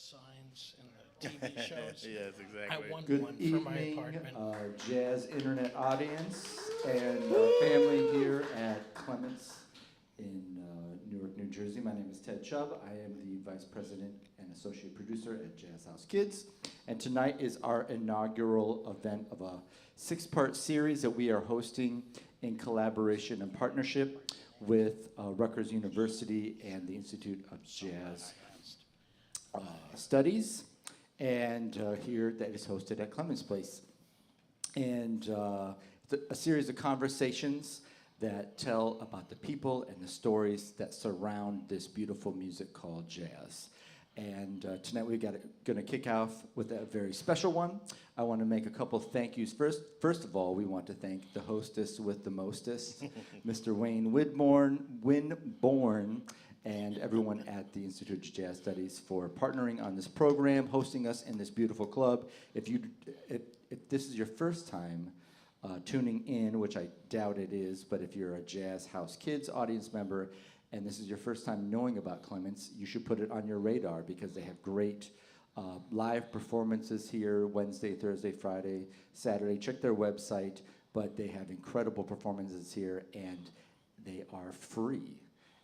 signs in the TV shows. Yes, I exactly. want Good one for my evening, apartment. jazz internet audience and family here at Clements in Newark, New Jersey. My name is Ted Chubb. I am the Vice President and Associate Producer at Jazz House Kids. And tonight is our inaugural event of a 6-part series that we are hosting in collaboration and partnership with Rutgers University and the Institute of Jazz Studies. And here that is hosted at Clements Place. And it's a series of conversations that tell about the people and the stories that surround this beautiful music called jazz. And tonight we're going to kick off with a very special one. I want to make a couple thank yous. First of all, we want to thank the hostess with the mostest, Mr. Wayne Winborn, and everyone at the Institute of Jazz Studies for partnering on this program, hosting us in this beautiful club. If this is your first time tuning in, which I doubt it is, but if you're a Jazz House Kids audience member and this is your first time knowing about Clements, you should put it on your radar because they have great live performances here Wednesday, Thursday, Friday, Saturday. Check their website, but they have incredible performances here and they are free.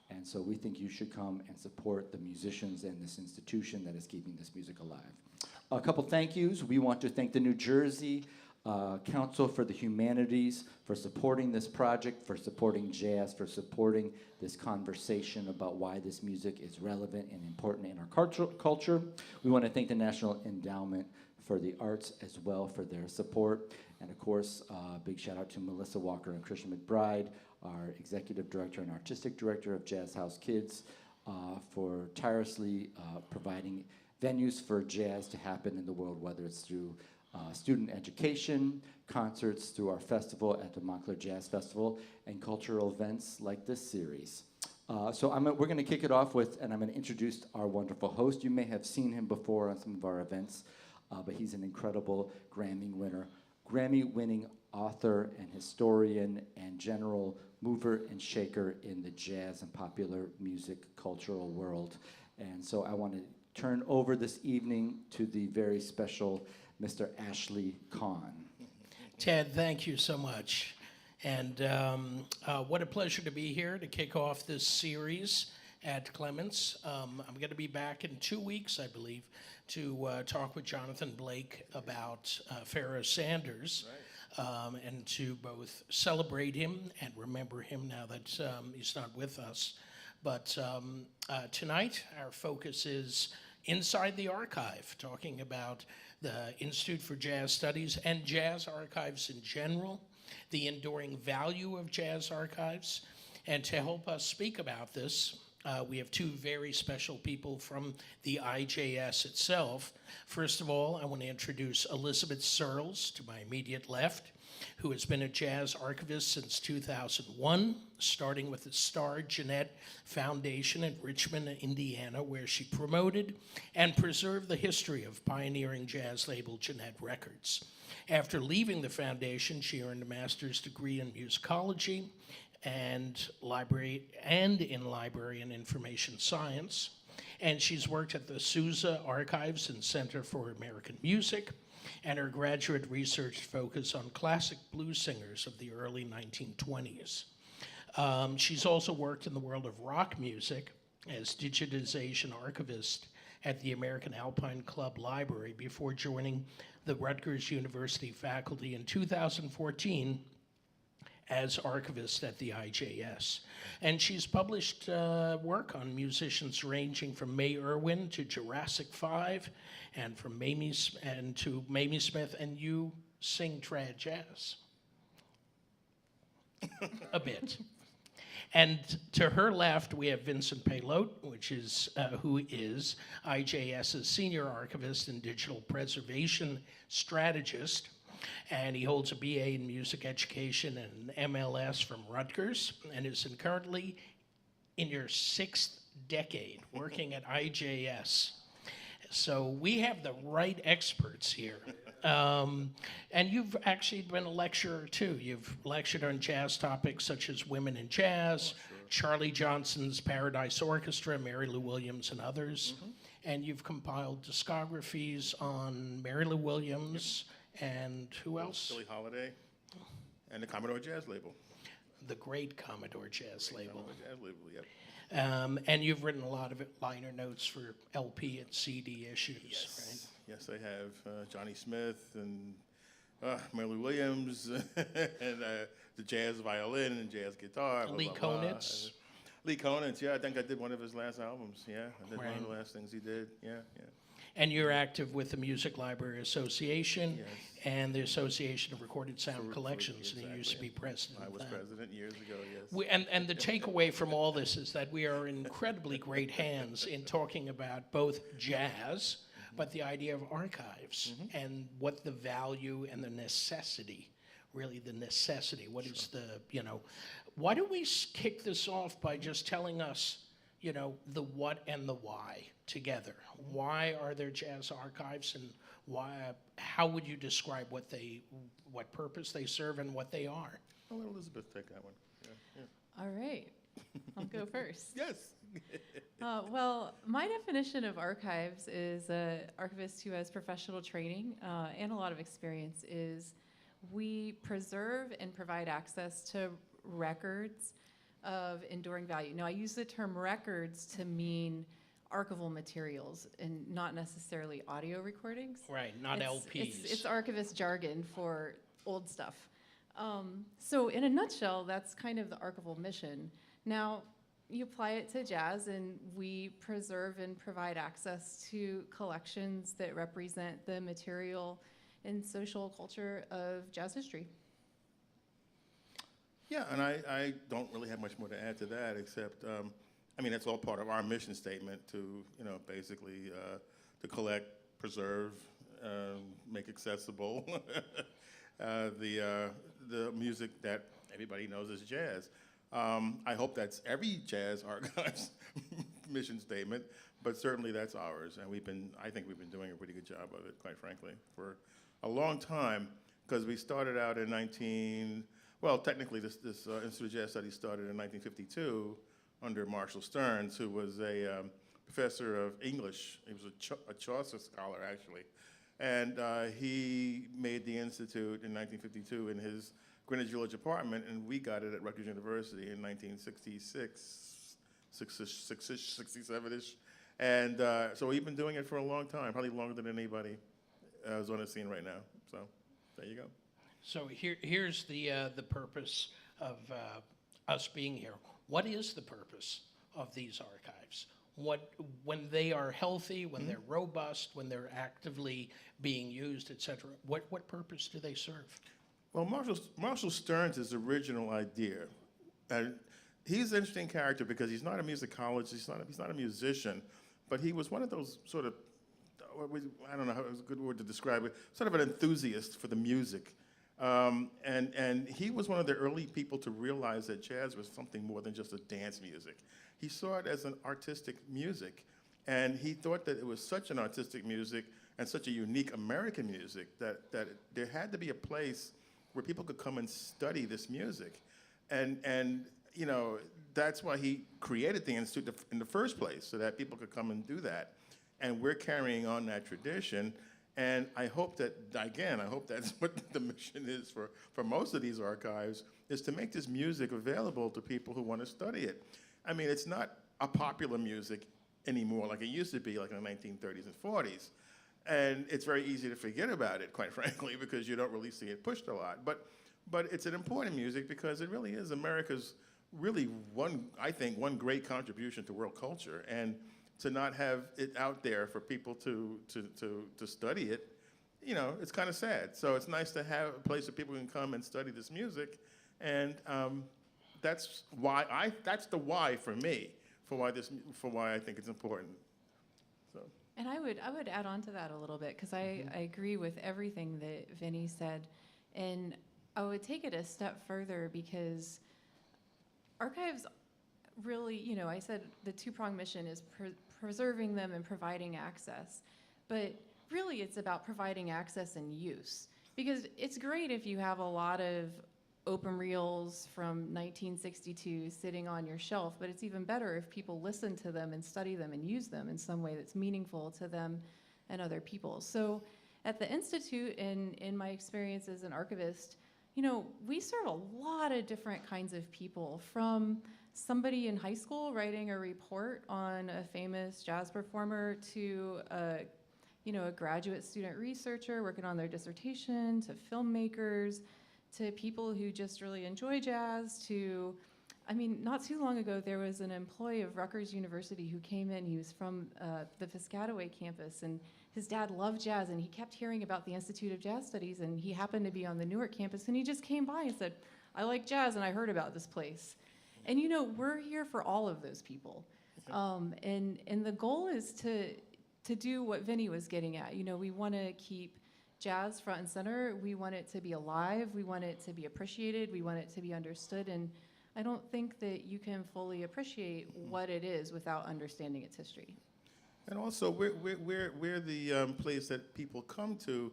And so we think you should come and support the musicians and this institution that is keeping this music alive. A couple thank yous. We want to thank the New Jersey Council for the Humanities for supporting this project, for supporting jazz, for supporting this conversation about why this music is relevant and important in our culture. We want to thank the National Endowment for the Arts as well for their support. And of course, big shout out to Melissa Walker and Christian McBride, our Executive Director and Artistic Director of Jazz House Kids, for tirelessly providing venues for jazz to happen in the world, whether it's through student education, concerts, through our festival at the Montclair Jazz Festival, and cultural events like this series. So we're going to kick it off with, and I'm going to introduce our wonderful host. You may have seen him before on some of our events, but he's an incredible Grammy-winning author and historian and general mover and shaker in the jazz and popular music cultural world. And so I want to turn over this evening to the very special Mr. Ashley Kahn. Ted, thank you so much. And what a pleasure to be here to kick off this series at Clements. I'm going to be back in 2 weeks, I believe, to talk with Jonathan Blake about Pharaoh Sanders. Right. And to both celebrate him and remember him now that he's not with us. But tonight, our focus is inside the archive, talking about the Institute for Jazz Studies and jazz archives in general, the enduring value of jazz archives. And to help us speak about this, we have two very special people from the IJS itself. First of all, I want to introduce Elizabeth Surles to my immediate left, who has been a jazz archivist since 2001, starting with the Star Jeanette Foundation in Richmond, Indiana, where she promoted and preserved the history of pioneering jazz label Jeanette Records. After leaving the foundation, she earned a master's degree in musicology and in library and information science. And she's worked at the Sousa Archives and Center for American Music, and her graduate research focused on classic blues singers of the early 1920s. She's also worked in the world of rock music as digitization archivist at the American Alpine Club Library before joining the Rutgers University faculty in 2014 as archivist at the IJS. And she's published work on musicians ranging from May Irwin to Jurassic 5, and from Mamie Smith, and you sing trad jazz. A bit. And to her left, we have Vincent Pelote, who is IJS's senior archivist and digital preservation strategist. And he holds a BA in music education and MLS from Rutgers, and is currently in your 6th decade working at IJS. So we have the right experts here. And you've actually been a lecturer too. You've lectured on jazz topics such as women in jazz, Charlie Johnson's Paradise Orchestra, Mary Lou Williams, and others. and you've compiled discographies on Mary Lou Williams and who else? Billie Holiday and the Commodore Jazz label. The great Commodore Jazz label. Commodore Jazz label, yep. And you've written a lot of liner notes for LP and CD issues, Yes. Yes, I have Johnny Smith and Mary Lou Williams and the jazz violin and jazz guitar. right? Lee Konitz. Lee Konitz, yeah, I think I did one of his last albums. Yeah, I did one of Right. the last things he did. Yeah, yeah. And you're active with the Music Library Association Yes. and the Association of Recorded Sound For- Collections, and you used to be exactly. president I of was that. president years ago, yes. And the takeaway from all this is that we are in incredibly great hands in talking about both jazz, but the idea of archives and what the value and the necessity, really the necessity, what is the, why don't we kick this off by just telling us, the what and the why together? Why are there jazz archives, and how would you describe what purpose they serve and what they are? I'll let Elizabeth take that one. Yeah, yeah. All right, I'll go first. Yes. Well, my definition of archives is an archivist who has professional training and a lot of experience is we preserve and provide access to records of enduring value. Now, I use the term records to mean archival materials and not necessarily audio recordings. Right, not LPs. It's archivist jargon for old stuff. So in a nutshell, that's kind of the archival mission. Now, you apply it to jazz, and we preserve and provide access to collections that represent the material and social culture of jazz history. Yeah, and I don't really have much more to add to that, except, that's all part of our mission statement to, basically to collect, preserve, make accessible the music that everybody knows as jazz. I hope that's every jazz archive's mission statement, but certainly that's ours, and I think we've been doing a pretty good job of it, quite frankly, for a long time, because we started out in technically this Institute of Jazz Studies started in 1952 under Marshall Stearns, who was a professor of English. He was a Chaucer scholar, actually, and he made the institute in 1952 in his Greenwich Village apartment, and we got it at Rutgers University in 1966, 67-ish. And so we've been doing it for a long time, probably longer than anybody is on the scene right now. So there you go. So here's the purpose of us being here. What is the purpose of these archives? When they are healthy, when they're robust, when they're actively being used, et cetera, what purpose do they serve? Well, Marshall Stearns' original idea, and he's an interesting character because he's not a musicologist, he's not a musician, but he was one of those sort of, I don't know how it's a good word to describe it, sort of an enthusiast for the music. And he was one of the early people to realize that jazz was something more than just a dance music. He saw it as an artistic music, and he thought that it was such an artistic music and such a unique American music that there had to be a place where people could come and study this music. And that's why he created the Institute in the first place, so that people could come and do that. And we're carrying on that tradition. And I hope that's what the mission is for most of these archives, is to make this music available to people who want to study it. It's not a popular music anymore like it used to be, like in the 1930s and 40s. And it's very easy to forget about it, quite frankly, because you don't really see it pushed a lot. But it's an important music because it really is America's really one great contribution to world culture. And to not have it out there for people to study it, it's kind of sad. So it's nice to have a place where people can come and study this music, and that's the why for me, for why I think it's important. So. And I would add on to that a little bit, because I agree with everything that Vinny said, and I would take it a step further, because archives really, I said the two-pronged mission is preserving them and providing access, but really it's about providing access and use, because it's great if you have a lot of open reels from 1962 sitting on your shelf, but it's even better if people listen to them and study them and use them in some way that's meaningful to them and other people. So at the Institute, in my experience as an archivist, you know, we serve a lot of different kinds of people, from somebody in high school writing a report on a famous jazz performer to a graduate student researcher working on their dissertation, to filmmakers, to people who just really enjoy jazz, to, I mean, not too long ago, there was an employee of Rutgers University who came in. He was from the Piscataway campus, and his dad loved jazz, and he kept hearing about the Institute of Jazz Studies, and he happened to be on the Newark campus, and he just came by and said, I like jazz, and I heard about this place. And, you know, we're here for all of those people. And the goal is to do what Vinny was getting at. You know, we want to keep jazz front and center. We want it to be alive. We want it to be appreciated. We want it to be understood. And I don't think that you can fully appreciate what it is without understanding its history. And also, we're the place that people come to.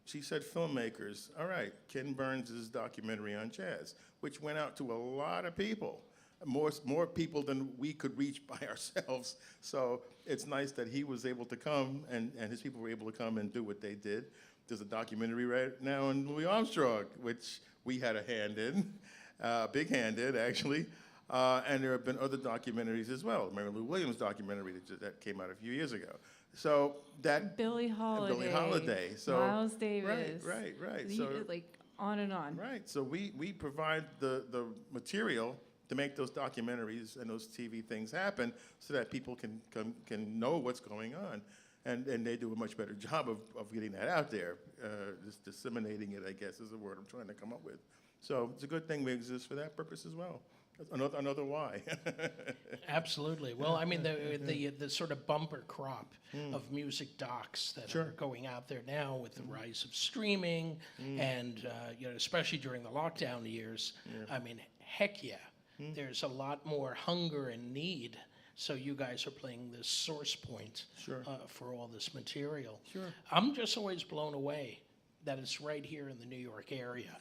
She said filmmakers. All right, Ken Burns' documentary on jazz, which went out to a lot of people, more people than we could reach by ourselves. So it's nice that he was able to come, and his people were able to come and do what they did. There's a documentary right now on Louis Armstrong, which we had a hand in, big hand in, actually. And there have been other documentaries as well. Remember Lou Williams' documentary that came out a few years ago. So that Billie Holiday. So Miles Davis. Right. So like on and on. Right. So we provide the material to make those documentaries and those TV things happen, so that people can know what's going on. And they do a much better job of getting that out there. Just disseminating it, I guess, is the word I'm trying to come up with. So it's a good thing we exist for that purpose as well. Another why. Absolutely. Well, I mean, the sort of bumper crop of music docs that are going out there now with the rise of streaming, and especially during the lockdown years. I mean, heck yeah, there's a lot more hunger and need. So you guys are playing this source point for all this material. I'm just always blown away that it's right here in the New York area.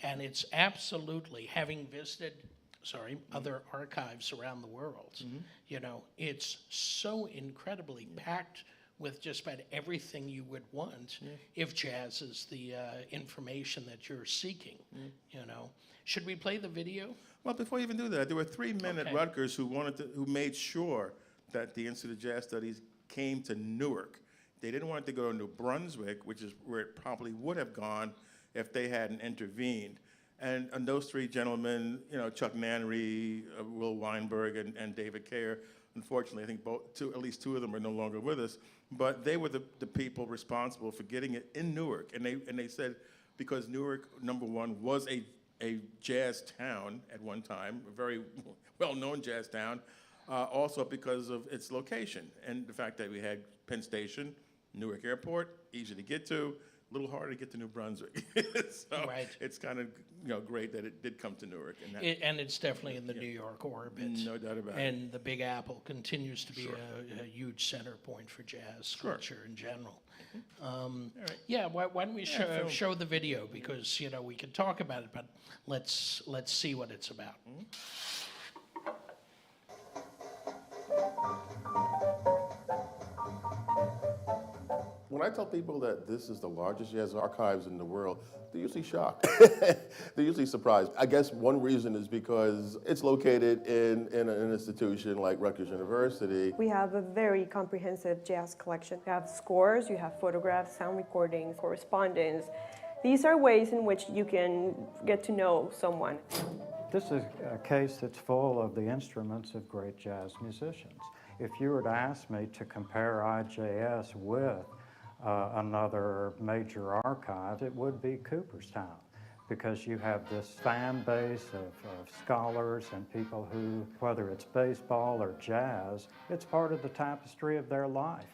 And it's absolutely, having visited other archives around the world, you know, it's so incredibly packed with just about everything you would want if jazz is the information that you're seeking, you know. Should we play the video? Well, before you even do that, there were 3 men at Rutgers who made sure that the Institute of Jazz Studies came to Newark. They didn't want it to go to New Brunswick, which is where it probably would have gone if they hadn't intervened. And those 3 gentlemen, you know, Chuck Nannery, Will Weinberg, and David Kayer, unfortunately, I think at least 2 of them are no longer with us, but they were the people responsible for getting it in Newark. And they said, because Newark, number one, was a jazz town at one time, a very well-known jazz town, also because of its location and the fact that we had Penn Station, Newark Airport, easy to get to, a little harder to get to New Brunswick. So it's kind of great that it did come to Newark. And it's definitely in the New York orbit. No doubt about it. And the Big Apple continues to be a huge center point for jazz culture in general. Yeah, why don't we show the video, because we can talk about it, but let's see what it's about. When I tell people that this is the largest jazz archives in the world, they're usually shocked. They're usually surprised. I guess one reason is because it's located in an institution like Rutgers University. We have a very comprehensive jazz collection. You have scores, you have photographs, sound recordings, correspondence. These are ways in which you can get to know someone. This is a case that's full of the instruments of great jazz musicians. If you were to ask me to compare IJS with another major archive, it would be Cooperstown, because you have this fan base of scholars and people who, whether it's baseball or jazz, it's part of the tapestry of their life.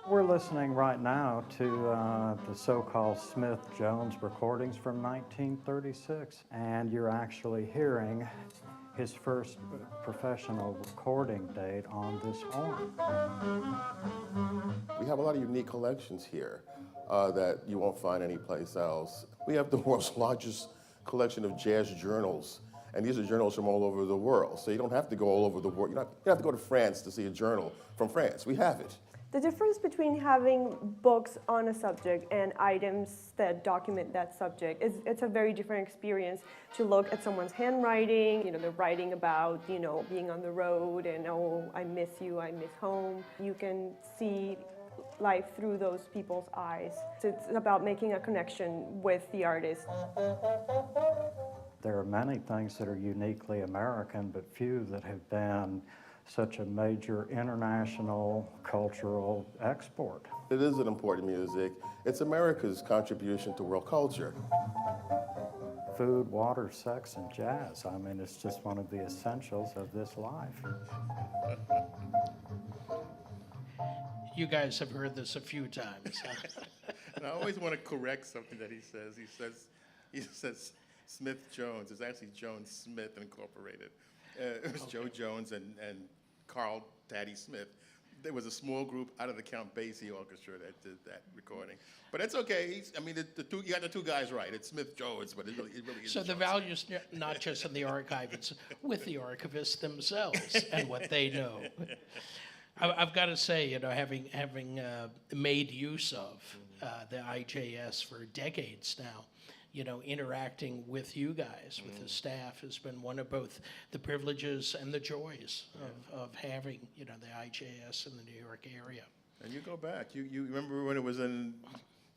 We're listening right now to the so-called Smith-Jones recordings from 1936, and you're actually hearing his first professional recording date on this horn. We have a lot of unique collections here. that you won't find anyplace else. We have the world's largest collection of jazz journals, and these are journals from all over the world. So you don't have to go all over the world. You don't have to go to France to see a journal from France. We have it. The difference between having books on a subject and items that document that subject is it's a very different experience to look at someone's handwriting. You know, they're writing about, you know, being on the road and, oh, I miss you, I miss home. You can see life through those people's eyes. So it's about making a connection with the artist. There are many things that are uniquely American, but few that have been such a major international cultural export. It is an important music. It's America's contribution to world culture. Food, water, sex, and jazz. I mean, it's just one of the essentials of this life. You guys have heard this a few times. Huh? And I always want to correct something that he says. He says Smith Jones. It's actually Jones Smith Incorporated. It was Joe Jones and Carl Daddy Smith. There was a small group out of the Count Basie Orchestra that did that recording. But it's okay. You got the two guys right. It's Smith Jones, but it really is. So the Jones. value's not just in the archive, it's with the archivists themselves and what they know. I've got to say, you know, having made use of the IJS for decades now, you know, interacting with you guys, with the staff, has been one of both the privileges and the joys of having, you know, the IJS in the New York area. And you go back. You remember when it was in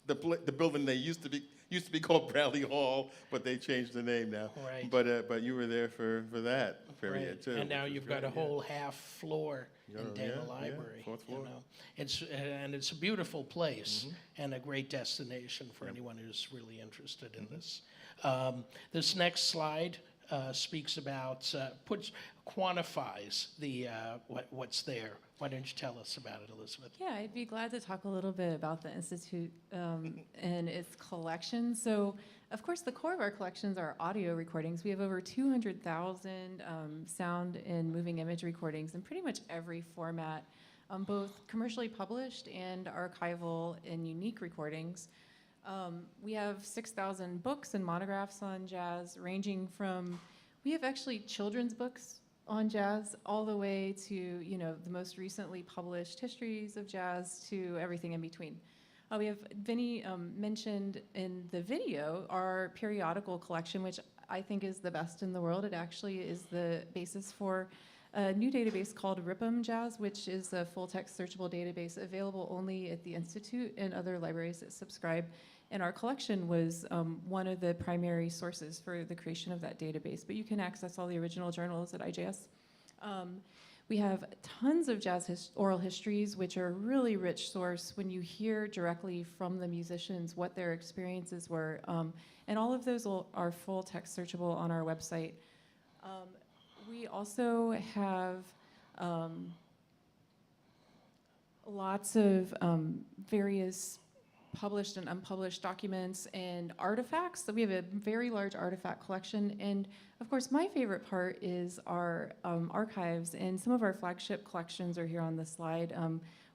the building they used to be called Bradley Hall, but they changed the name now. Right. But you were there for that period Right. too. And now which you've was got a great, yeah. whole half floor in Yeah, Dana yeah, Library. fourth floor. You know, it's a beautiful place and a great destination for anyone who's really interested in this. This next slide speaks about quantifies the what's there. Why don't you tell us about it, Elizabeth? Yeah, I'd be glad to talk a little bit about the Institute and its collection. So, of course, the core of our collections are audio recordings. We have over 200,000 sound and moving image recordings in pretty much every format, both commercially published and archival and unique recordings. We have 6,000 books and monographs on jazz, ranging from, we have actually children's books on jazz all the way to, you know, the most recently published histories of jazz to everything in between. We have, Vinny mentioned in the video, our periodical collection, which I think is the best in the world. It actually is the basis for a new database called RIPM Jazz, which is a full-text searchable database available only at the Institute and other libraries that subscribe. And our collection was one of the primary sources for the creation of that database. But you can access all the original journals at IJS. We have tons of jazz oral histories, which are a really rich source when you hear directly from the musicians what their experiences were. And all of those are full text searchable on our website. We also have lots of various published and unpublished documents and artifacts. So we have a very large artifact collection. And of course, my favorite part is our archives, and some of our flagship collections are here on the slide.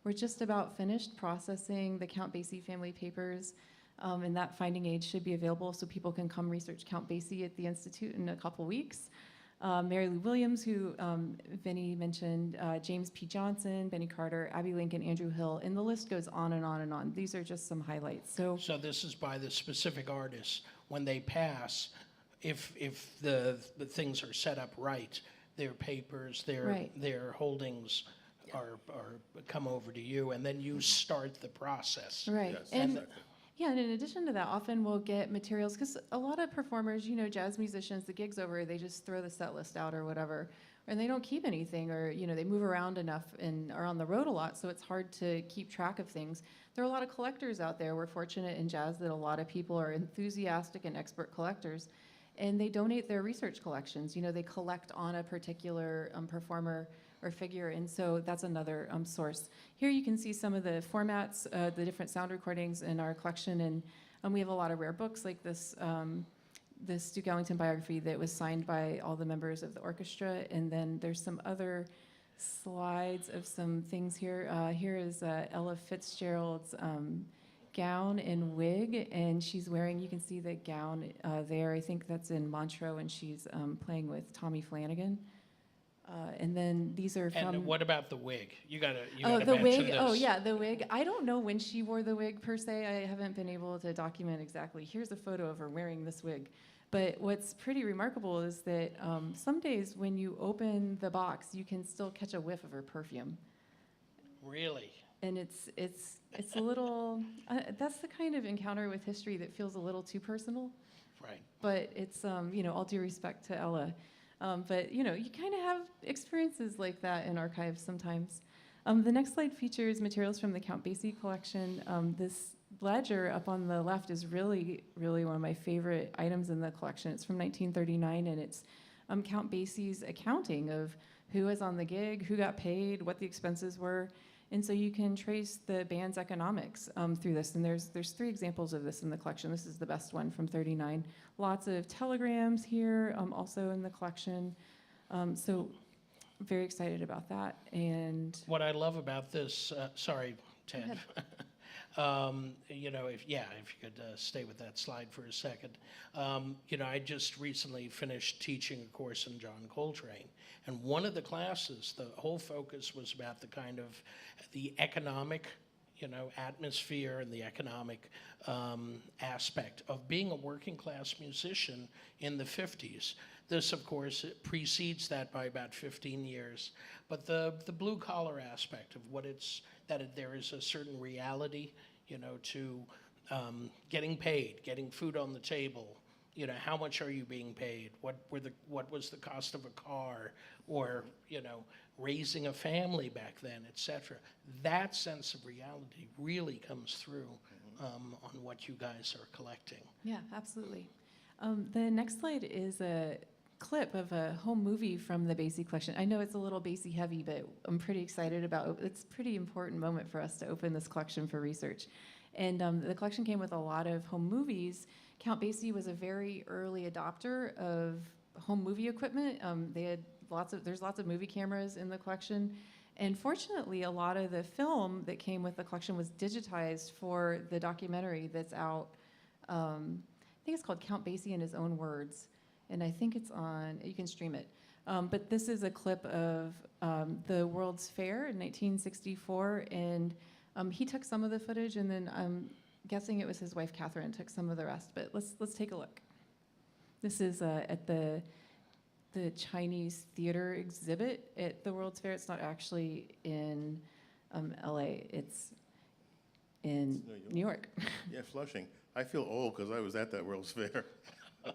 We're just about finished processing the Count Basie family papers, and that finding aid should be available so people can come research Count Basie at the Institute in a couple weeks. Mary Lou Williams, who Vinny mentioned, James P. Johnson, Benny Carter, Abby Lincoln, Andrew Hill, and the list goes on and on and on. These are just some highlights. So this is by the specific artists. When they pass, if the things are set up right, their papers, their holdings are come over to you, and then you start the process. right. Yes, And exactly. yeah, and in addition to that, often we'll get materials, because a lot of performers, you know, jazz musicians, the gig's over, they just throw the set list out or whatever, and they don't keep anything, or, you know, they move around enough and are on the road a lot, so it's hard to keep track of things. There are a lot of collectors out there. We're fortunate in jazz that a lot of people are enthusiastic and expert collectors, and they donate their research collections. You know, they collect on a particular performer or figure, and so that's another source. Here you can see some of the formats, the different sound recordings in our collection, and we have a lot of rare books like this this Duke Ellington biography that was signed by all the members of the orchestra, and then there's some other slides of some things here. Here is Ella Fitzgerald's gown and wig, and she's wearing, you can see the gown there. I think that's in Montreux, and she's playing with Tommy Flanagan. And then these are from... And what about the wig? You gotta the mention wig. this. Oh, yeah, the wig. I don't know when she wore the wig per se. I haven't been able to document exactly. Here's a photo of her wearing this wig. But what's pretty remarkable is that some days when you open the box, you can still catch a whiff of her perfume. Really? And it's a little. That's the kind of encounter with history that feels a little too personal. Right. But it's all due respect to Ella. But you kind of have experiences like that in archives sometimes. The next slide features materials from the Count Basie collection. This ledger up on the left is really, really one of my favorite items in the collection. It's from 1939, and it's Count Basie's accounting of who was on the gig, who got paid, what the expenses were. And so you can trace the band's economics through this. And there's 3 examples of this in the collection. This is the best one from 39. Lots of telegrams here, also in the collection. So very excited about that. And What I love about this, sorry, Ted. If you could stay with that slide for a second. I just recently finished teaching a course in John Coltrane, and one of the classes, the whole focus was about the kind of the economic, atmosphere and the economic aspect of being a working class musician in the 50s. This, of course, precedes that by about 15 years, but the blue collar aspect of there is a certain reality, to getting paid, getting food on the table. How much are you being paid? What was the cost of a car, or raising a family back then, etc. That sense of reality really comes through on what you guys are collecting. yeah, absolutely. The next slide is a clip of a home movie from the Basie collection. I know it's a little Basie heavy, but I'm pretty excited about it. It's a pretty important moment for us to open this collection for research. And the collection came with a lot of home movies. Count Basie was a very early adopter of home movie equipment. They had there's lots of movie cameras in the collection. And fortunately, a lot of the film that came with the collection was digitized for the documentary that's out. I think it's called Count Basie in His Own Words. And I think it's you can stream it. But this is a clip of the World's Fair in 1964. And he took some of the footage, and then I'm guessing it was his wife, Catherine, took some of the rest. But let's take a look. This is at the Chinese theater exhibit at the World's Fair. It's not actually in LA. It's in New York. Yeah, Flushing. I feel old because I was at that World's Fair. God.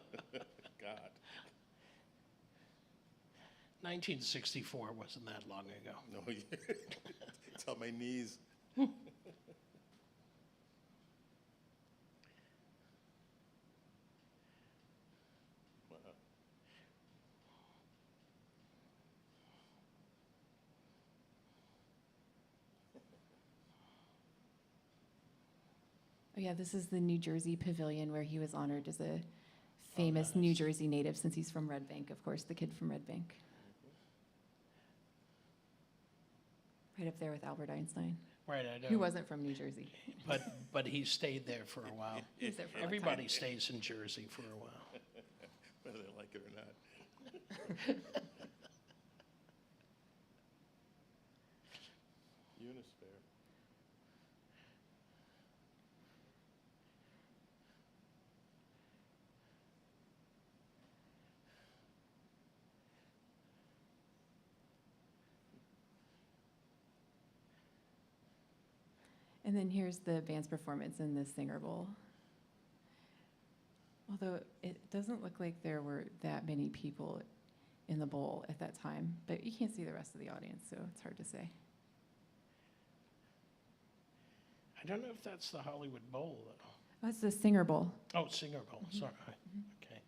1964 wasn't that long ago. No, it's on my knees. Oh yeah, this is the New Jersey Pavilion where he was honored as a famous New Jersey native, since he's from Red Bank, of course, the kid from Red Bank. Right up there with Albert Einstein, Right, I know. who wasn't from New Jersey. But he stayed there for a while. He was there for a long Everybody time. stays in Jersey for a while. Whether they like it or not. Unisphere. And then here's the band's performance in the Singer Bowl. Although it doesn't look like there were that many people in the bowl at that time, but you can't see the rest of the audience, so it's hard to say. I don't know if that's the Hollywood Bowl, though. That's the Singer Bowl. Oh, Singer Bowl, sorry. Okay.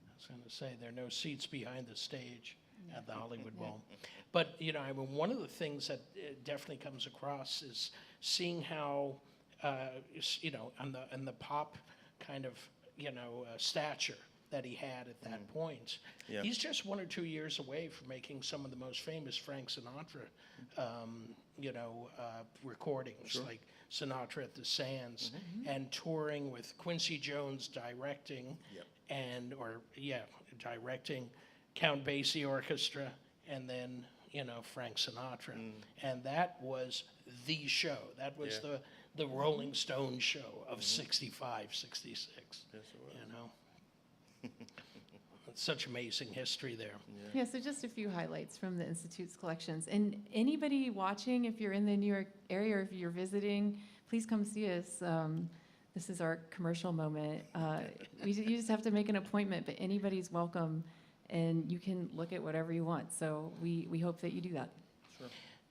I was going to say, there are no seats behind the stage at the Hollywood Bowl. But, one of the things that definitely comes across is seeing how, on the pop kind of, stature, that he had at that point. Yeah. He's just 1 or 2 years away from making some of the most famous Frank Sinatra, recordings, like Sinatra at the Sands, and touring with Quincy Jones directing, directing, Count Basie Orchestra, and then Frank Sinatra, and that was the show. That was the Rolling Stones show of '65, '66. Yes, it was. It's such amazing history there. Yeah, so just a few highlights from the Institute's collections. And anybody watching, if you're in the New York area or if you're visiting, please come see us. This is our commercial moment. You just have to make an appointment, but anybody's welcome, and you can look at whatever you want. So we hope that you do that.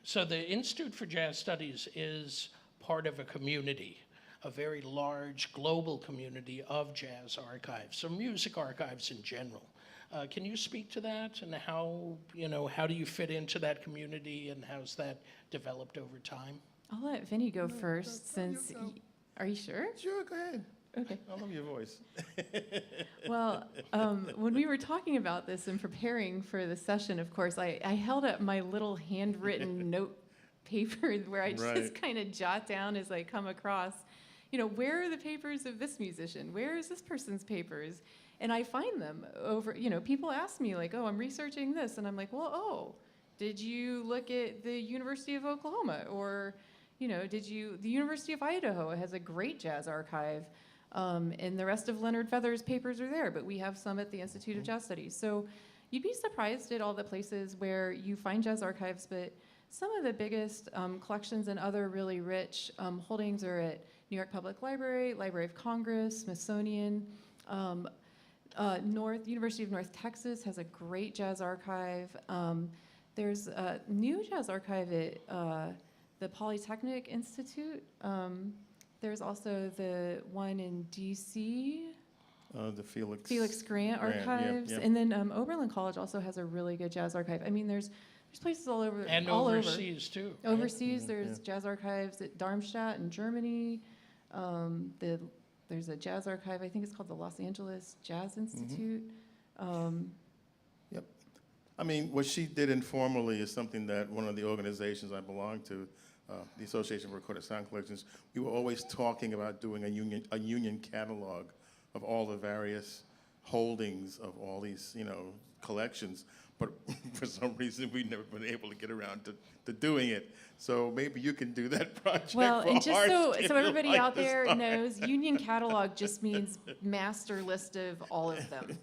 So the Institute for Jazz Studies is part of a community, a very large global community of jazz archives, so music archives in general. Can you speak to that, and how do you fit into that community, and how's that developed over time? I'll let Vinny go first, since... Are you sure? Sure, go ahead. Okay. I love your voice. Well, when we were talking about this and preparing for the session, of course, I held up my little handwritten note paper where I just kind of jot down as I come across, where are the papers of this musician? Where is this person's papers? And I find them over, people ask me like, oh, I'm researching this. And I'm like, well, did you look at the University of Oklahoma? Or, the University of Idaho has a great jazz archive. And the rest of Leonard Feather's papers are there, but we have some at the Institute of Jazz Studies. So you'd be surprised at all the places where you find jazz archives, but some of the biggest collections and other really rich holdings are at New York Public Library, Library of Congress, Smithsonian. University of North Texas has a great jazz archive. There's a new jazz archive at the Polytechnic Institute. There's also the one in D.C., The Felix Grant Archives. yeah. And then Oberlin College also has a really good jazz archive. I mean, there's places all over. And all overseas, too. right? Overseas, there's jazz archives at Darmstadt in Germany. There's a jazz archive, I think it's called the Los Angeles Jazz Institute. Yep. I mean, what she did informally is something that one of the organizations I belong to, the Association for Recorded Sound Collections, we were always talking about doing a union catalog of all the various holdings of all these, collections. But for some reason, we've never been able to get around to doing it. So maybe you can do that project. Well, for and just so arts, everybody like out this there time. knows, union catalog just means master list of all of them.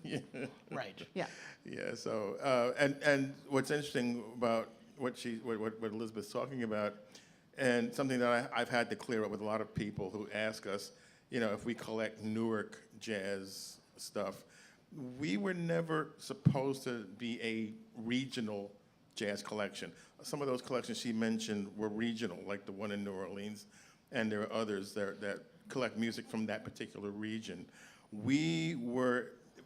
Right. Yeah. Yeah. So and what's interesting about what Elizabeth's talking about, and something that I've had to clear up with a lot of people who ask us, if we collect Newark jazz stuff. We were never supposed to be a regional jazz collection. Some of those collections she mentioned were regional, like the one in New Orleans, and there are others that collect music from that particular region.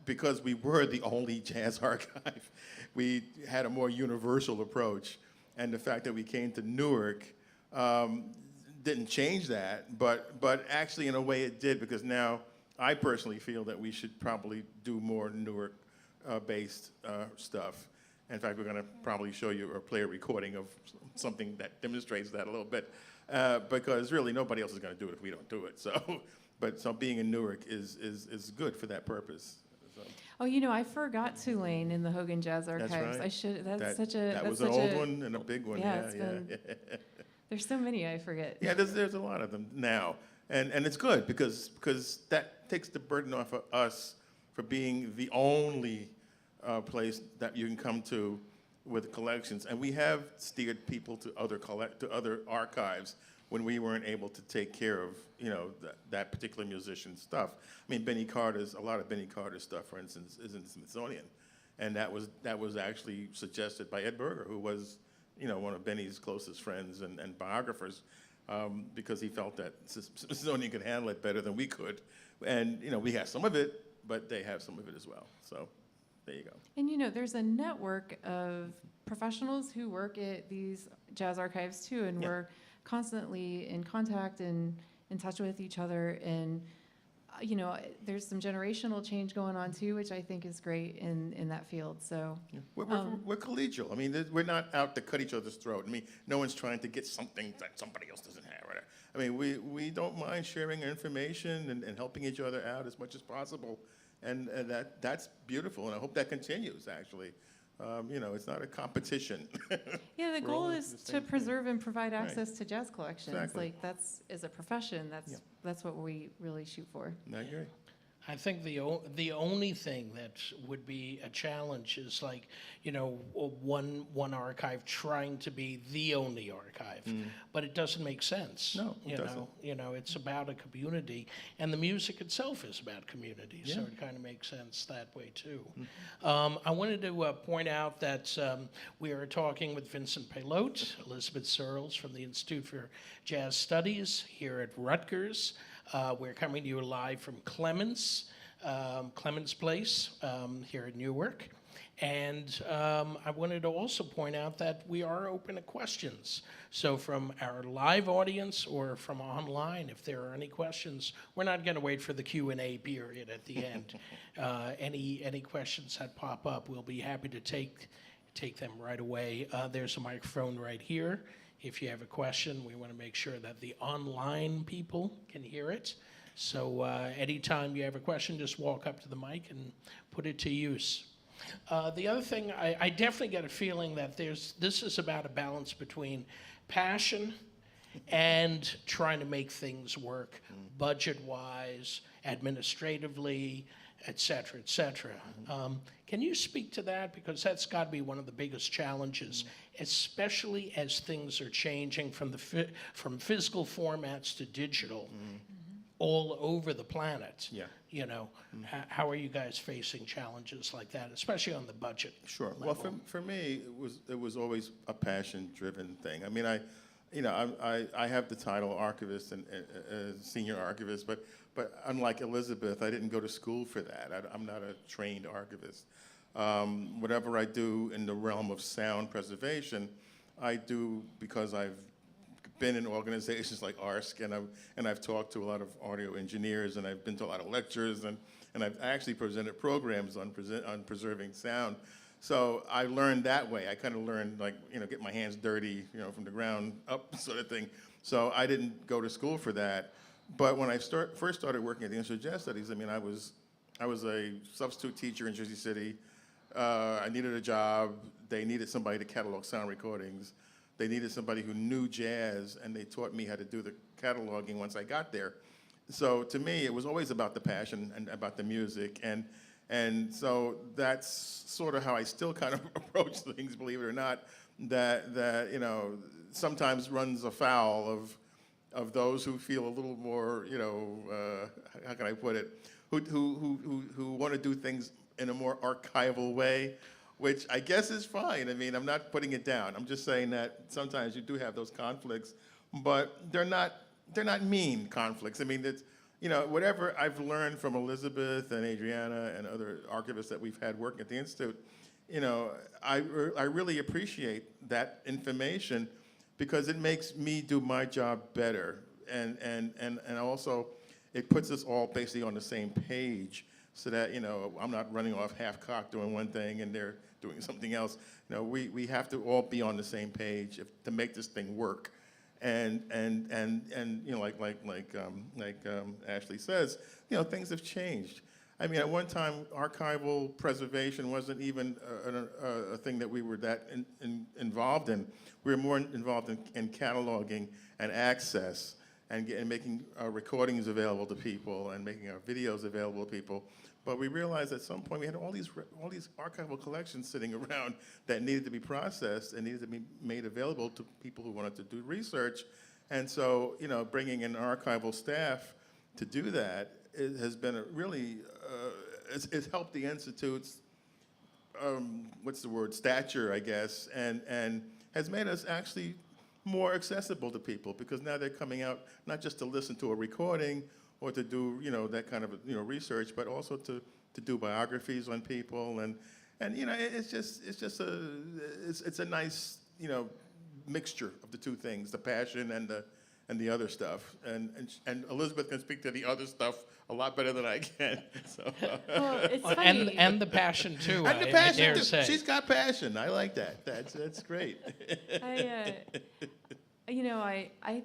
Because we were the only jazz archive, we had a more universal approach, and the fact that we came to Newark didn't change that, but actually in a way it did, because now I personally feel that we should probably do more Newark-based stuff. In fact, we're going to probably show you or play a recording of something that demonstrates that a little bit, because really nobody else is going to do it if we don't do it. So being in Newark is good for that purpose. So. Oh, I forgot Tulane in the Hogan Jazz Archives. That's right. I should. That's such a. That that's was such an old a, one and a big one. Yeah, Yeah. There's so many I forget. Yeah, there's a lot of them now, and it's good because that takes the burden off of us for being the only place that you can come to with collections, and we have steered people to other archives when we weren't able to take care of that particular musician's stuff. I mean, a lot of Benny Carter's stuff, for instance, is in the Smithsonian, and that was actually suggested by Ed Berger, who was one of Benny's closest friends and biographers, because he felt that Smithsonian could handle it better than we could. And, we have some of it, but they have some of it as well. So there you go. And there's a network of professionals who work at these jazz archives too, and we're constantly in contact and in touch with each other. And you know, there's some generational change going on too, which I think is great in that field. So We're collegial. I mean, we're not out to cut each other's throat. I mean, no one's trying to get something that somebody else doesn't have. Right? I mean, we don't mind sharing information and helping each other out as much as possible, and that's beautiful. And I hope that continues. Actually, you know, it's not a competition. yeah, the We're all goal in is the to same thing. preserve and provide Right. access to jazz collections. Exactly. Like that's as a profession, that's what we really shoot for. I agree. I think the only thing that would be a challenge is like, you know, one archive trying to be the only archive, but it doesn't make sense. No, it you doesn't. know, it's about a community, and the music itself is about community, so it kind of makes sense that way too. I wanted to point out that we are talking with Vincent Pelote, Elizabeth Surles from the Institute for Jazz Studies here at Rutgers. We're coming to you live from Clemens Place here in Newark. And I wanted to also point out that we are open to questions. So from our live audience or from online, if there are any questions, we're not going to wait for the Q&A period at the end. Any questions that pop up, we'll be happy to take them right away. There's a microphone right here. If you have a question, we want to make sure that the online people can hear it. So anytime you have a question, just walk up to the mic and put it to use. The other thing, I definitely get a feeling that this is about a balance between passion and trying to make things work budget-wise, administratively, et cetera, et cetera. Can you speak to that? Because that's got to be one of the biggest challenges, especially as things are changing from from physical formats to digital all over the planet. Yeah. You know, how are you guys facing challenges like that, especially on the budget? Sure. level? Well, for me, it was always a passion-driven thing. I mean, I have the title archivist and senior archivist, but unlike Elizabeth, I didn't go to school for that. I'm not a trained archivist. Whatever I do in the realm of sound preservation, I do because I've been in organizations like ARSC, and I've talked to a lot of audio engineers, and I've been to a lot of lectures, and I've actually presented programs on preserving sound. So I learned that way. I kind of learned, like, you know, get my hands dirty, you know, from the ground up sort of thing. So I didn't go to school for that. But when I first started working at the Institute of Jazz Studies, I mean, I was a substitute teacher in Jersey City. I needed a job. They needed somebody to catalog sound recordings. They needed somebody who knew jazz, and they taught me how to do the cataloging once I got there. So to me, it was always about the passion and about the music, and so that's sort of how I still kind of approach things, believe it or not, that you know, sometimes runs afoul of those who feel a little more, you know, how can I put it, who want to do things in a more archival way, which I guess is fine. I mean, I'm not putting it down. I'm just saying that sometimes you do have those conflicts, but they're not mean conflicts. I mean, it's, you know, whatever I've learned from Elizabeth and Adriana and other archivists that we've had working at the Institute, you know, I really appreciate that information because it makes me do my job better. And also, it puts us all basically on the same page so that, you know, I'm not running off half-cocked doing one thing and they're doing something else. You know, we have to all be on the same page to make this thing work. And you know, like Ashley says, you know, things have changed. I mean, at one time, archival preservation wasn't even a thing that we were that involved in. We were more involved in cataloging and access and making our recordings available to people and making our videos available to people. But we realized at some point we had all these archival collections sitting around that needed to be processed and needed to be made available to people who wanted to do research. And so, you know, bringing in archival staff to do that has been a really, it's helped the Institute's, what's the word, stature, I guess, and has made us actually more accessible to people because now they're coming out not just to listen to a recording or to do, you know, that kind of, you know, research, but also to do biographies on people, and you know, it's a nice, you know, mixture of the two things, the passion and and the other stuff. And Elizabeth can speak to the other stuff a lot better than I can. So. Well, it's And funny. and the passion too. And the I passion, dare too. say. She's got passion. I like that. That's great. I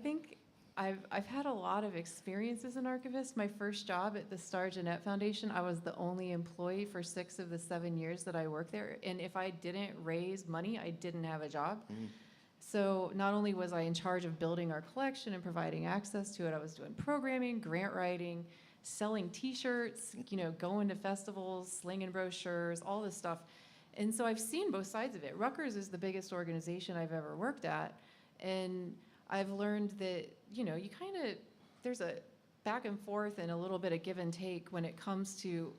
think I've had a lot of experience as an archivist. My first job at the Star Jeanette Foundation, I was the only employee for 6 of the 7 years that I worked there. And if I didn't raise money, I didn't have a job. So not only was I in charge of building our collection and providing access to it, I was doing programming, grant writing, selling T-shirts, going to festivals, slinging brochures, all this stuff. And so I've seen both sides of it. Rutgers is the biggest organization I've ever worked at. And I've learned that, you kind of, there's a back and forth and a little bit of give and take when it comes to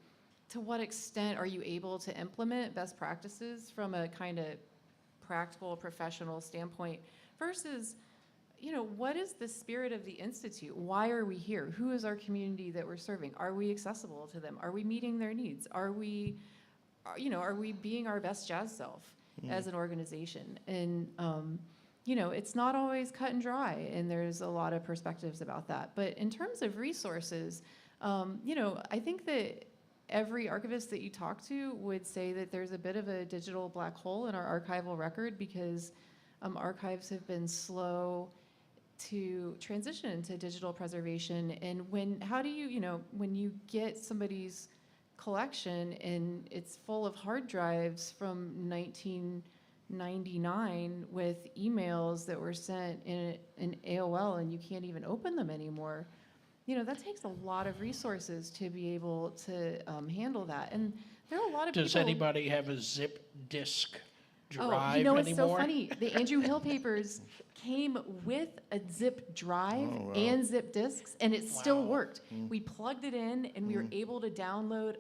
what extent are you able to implement best practices from a kind of practical, professional standpoint versus, what is the spirit of the Institute? Why are we here? Who is our community that we're serving? Are we accessible to them? Are we meeting their needs? Are we being our best jazz self as an organization? And, it's not always cut and dry, and there's a lot of perspectives about that. But in terms of resources, I think that every archivist that you talk to would say that there's a bit of a digital black hole in our archival record because archives have been slow to transition to digital preservation. And when you get somebody's collection and it's full of hard drives from 1999 with emails that were sent in AOL and you can't even open them anymore, that takes a lot of resources to be able to handle that. And there are a lot of people. Does anybody have a zip disk drive Oh, it's anymore? so funny. The Andrew Hill papers came with a zip drive and zip disks, and it still worked. We plugged it in, and we were able to download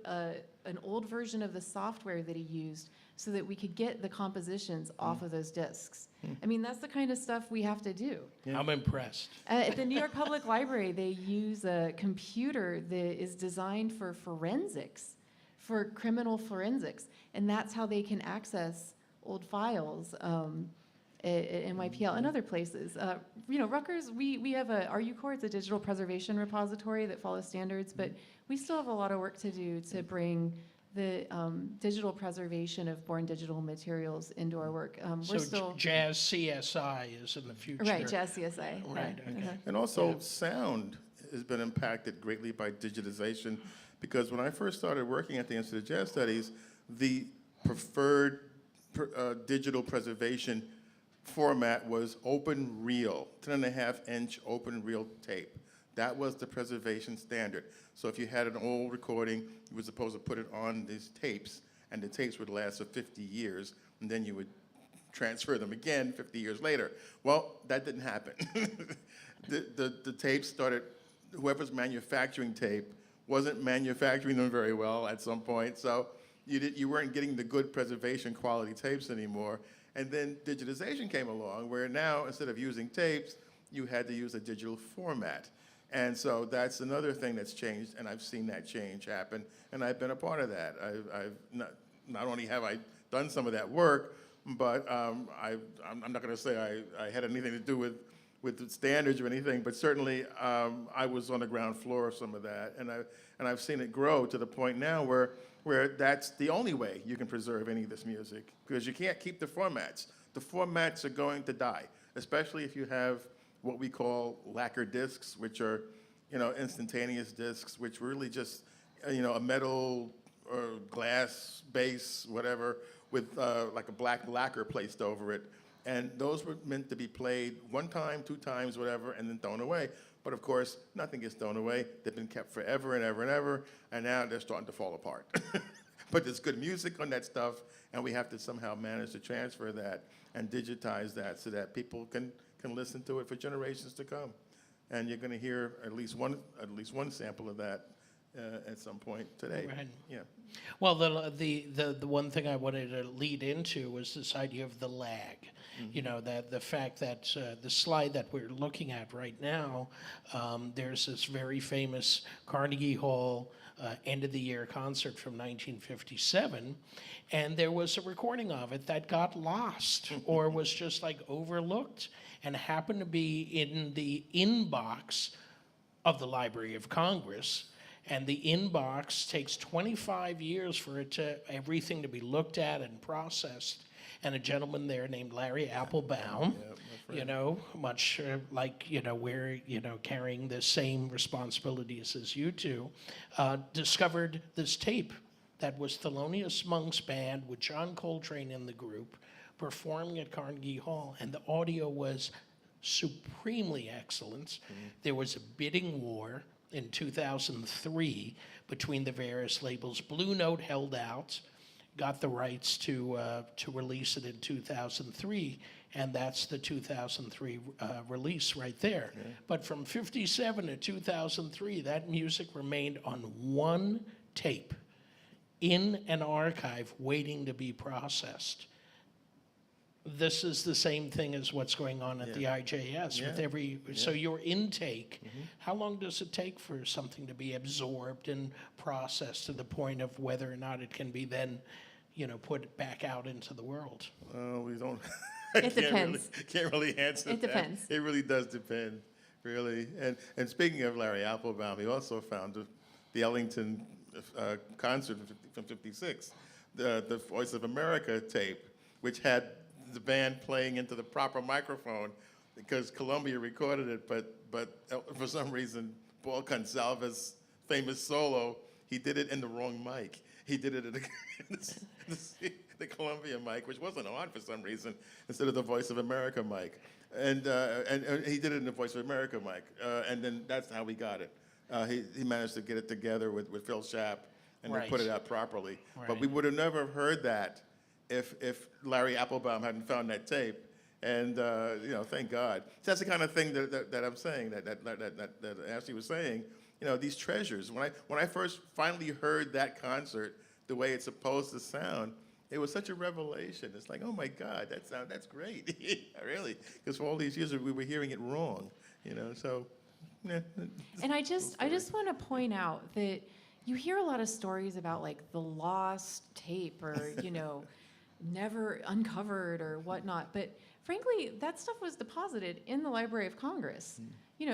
an old version of the software that he used so that we could get the compositions off of those disks. I mean, that's the kind of stuff we have to do. I'm impressed. At the New York Public Library, they use a computer that is designed for forensics, for criminal forensics, and that's how they can access old files at NYPL and other places. Rutgers, we have a RUCOR, it's a digital preservation repository that follows standards, but we still have a lot of work to do to bring the digital preservation of born digital materials into our work. So Jazz CSI is in the future. Right, Jazz CSI. Right, yeah. okay. And also, sound has been impacted greatly by digitization because when I first started working at the Institute of Jazz Studies, the preferred digital preservation format was open reel, 10.5-inch open reel tape. That was the preservation standard. So if you had an old recording, you were supposed to put it on these tapes, and the tapes would last for 50 years, and then you would transfer them again 50 years later. Well, that didn't happen. the tapes started, whoever's manufacturing tape wasn't manufacturing them very well at some point, so you weren't getting the good preservation quality tapes anymore. And then digitization came along, where now, instead of using tapes, you had to use a digital format. And so that's another thing that's changed, and I've seen that change happen, and I've been a part of that. I've not only have I done some of that work, but I'm not going to say I had anything to do with the standards or anything, but certainly I was on the ground floor of some of that, and I've seen it grow to the point now where that's the only way you can preserve any of this music, because you can't keep the formats. The formats are going to die, especially if you have what we call lacquer discs, which are, instantaneous discs, which really just, a metal or glass base, whatever, with like a black lacquer placed over it. And those were meant to be played one time, 2 times, whatever, and then thrown away. But of course, nothing gets thrown away. They've been kept forever and ever and ever, and now they're starting to fall apart. But there's good music on that stuff, and we have to somehow manage to transfer that and digitize that so that people can listen to it for generations to come. And you're going to hear at least one sample of that at some point today. Right. Yeah. Well, the one thing I wanted to lead into was this idea of the lag. That the fact that the slide that we're looking at right now, there's this very famous Carnegie Hall end of the year concert from 1957, and there was a recording of it that got lost or was just like overlooked and happened to be in the inbox of the Library of Congress. And the inbox takes 25 years for everything to be looked at and processed. And a gentleman there named Larry Applebaum, much like, we're, carrying the same responsibilities as you two, discovered this tape that was Thelonious Monk's band with John Coltrane in the group performing at Carnegie Hall. And the audio was supremely excellent. There was a bidding war in 2003 between the various labels. Blue Note held out, got the rights to release it in 2003, and that's the 2003 release right there. Yeah. But from 57 to 2003, that music remained on one tape in an archive waiting to be processed. This is the same thing as what's going on at the IJS with every, so your intake, how long does it take for something to be absorbed and processed to the point of whether or not it can be then, put back out into the world? We don't, It depends. Can't really answer that. It depends. It really does depend, really. And speaking of Larry Applebaum, he also found the Ellington concert from 56, the Voice of America tape, which had the band playing into the proper microphone because Columbia recorded it, but for some reason, Paul Gonsalves' famous solo, he did it in the wrong mic. He did it in the Columbia mic, which wasn't on for some reason, instead of the Voice of America mic. And he did it in the Voice of America mic, and then that's how we got it. He managed to get it together with Phil Schaap and then put it out properly. Right. But we would have never heard that if Larry Applebaum hadn't found that tape, and thank God. So that's the kind of thing that I'm saying, that Ashley was saying. These treasures. When I first finally heard that concert, the way it's supposed to sound, it was such a revelation. It's like, oh my God, that's great, really. Because for all these years we were hearing it wrong, So. Yeah. And I just want to point out that you hear a lot of stories about like the lost tape or never uncovered or whatnot, but frankly, that stuff was deposited in the Library of Congress.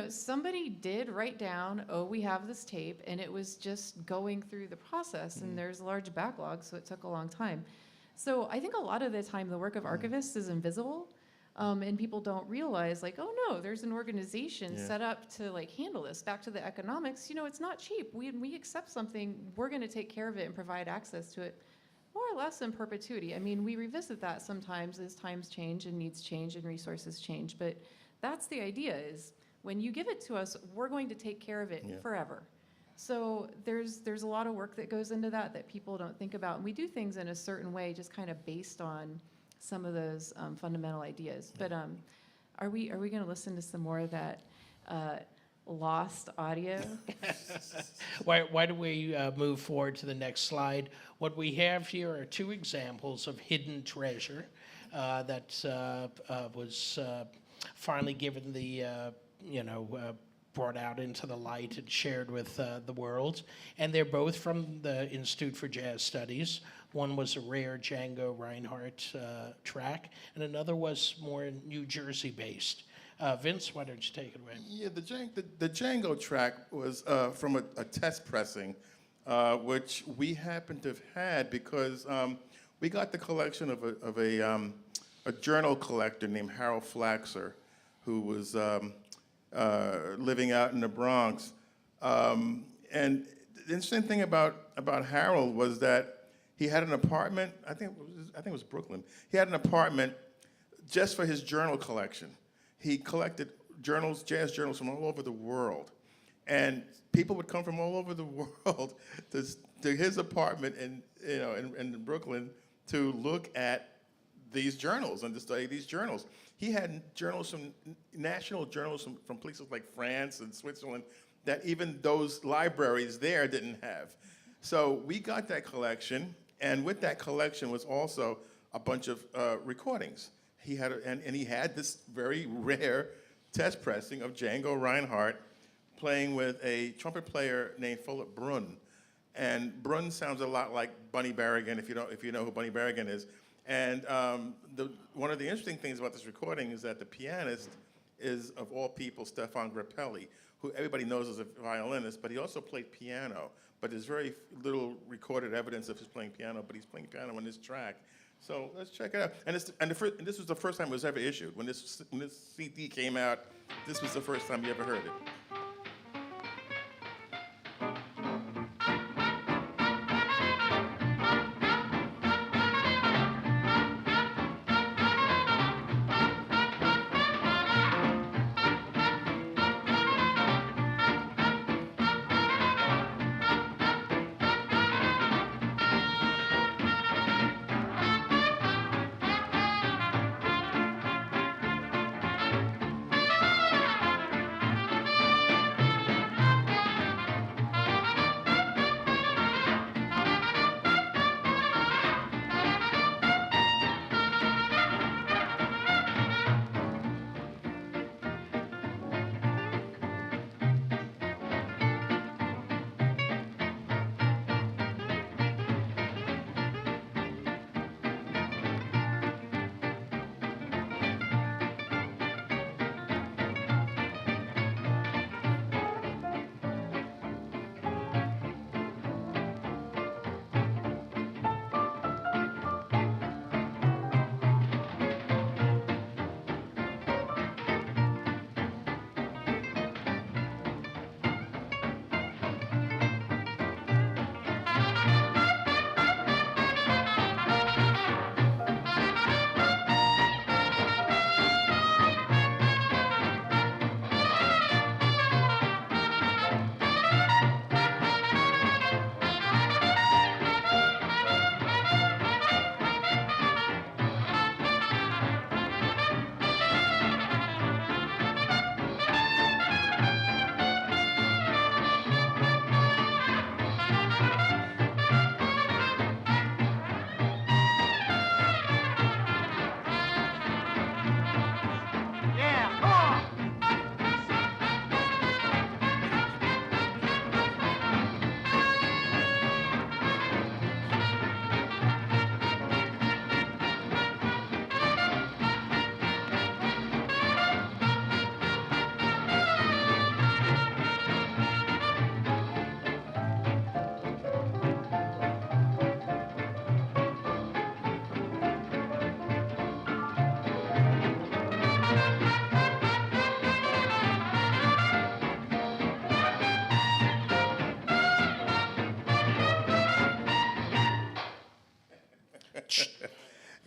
Somebody did write down, oh, we have this tape, and it was just going through the process, and there's a large backlog, so it took a long time. So I think a lot of the time the work of archivists is invisible, and people don't realize, like, oh no, there's an organization set up to like handle this. Back to the economics, it's not cheap. We accept something, we're going to take care of it and provide access to it more or less in perpetuity. I mean, we revisit that sometimes as times change and needs change and resources change, but that's the idea is when you give it to us, we're going to take care of it forever. So there's a lot of work that goes into that people don't think about. And we do things in a certain way just kind of based on some of those fundamental ideas. But are we going to listen to some more of that lost audio? Why do we move forward to the next slide? What we have here are two examples of hidden treasure that was finally given the, brought out into the light and shared with the world. And they're both from the Institute for Jazz Studies. One was a rare Django Reinhardt track, and another was more New Jersey-based. Vince, why don't you take it away? Yeah, the Django track was from a test pressing, which we happened to have had because we got the collection of a journal collector named Harold Flaxer, who was living out in the Bronx. And the interesting thing about Harold was that he had an apartment. I think it was Brooklyn. He had an apartment just for his journal collection. He collected journals, jazz journals from all over the world. And people would come from all over the world to his apartment in Brooklyn to look at these journals and to study these journals. He had journals national journals from places like France and Switzerland that even those libraries there didn't have. So we got that collection, and with that collection was also a bunch of recordings. He had he had this very rare test pressing of Django Reinhardt playing with a trumpet player named Philip Brunn. And Brunn sounds a lot like Bunny Berrigan, if you know who Bunny Berrigan is. And one of the interesting things about this recording is that the pianist is, of all people, Stefan Grappelli, who everybody knows as a violinist, but he also played piano. But there's very little recorded evidence of his playing piano, but he's playing piano on this track. So let's check it out. And this was the first time it was ever issued. When this CD came out, this was the first time you ever heard it.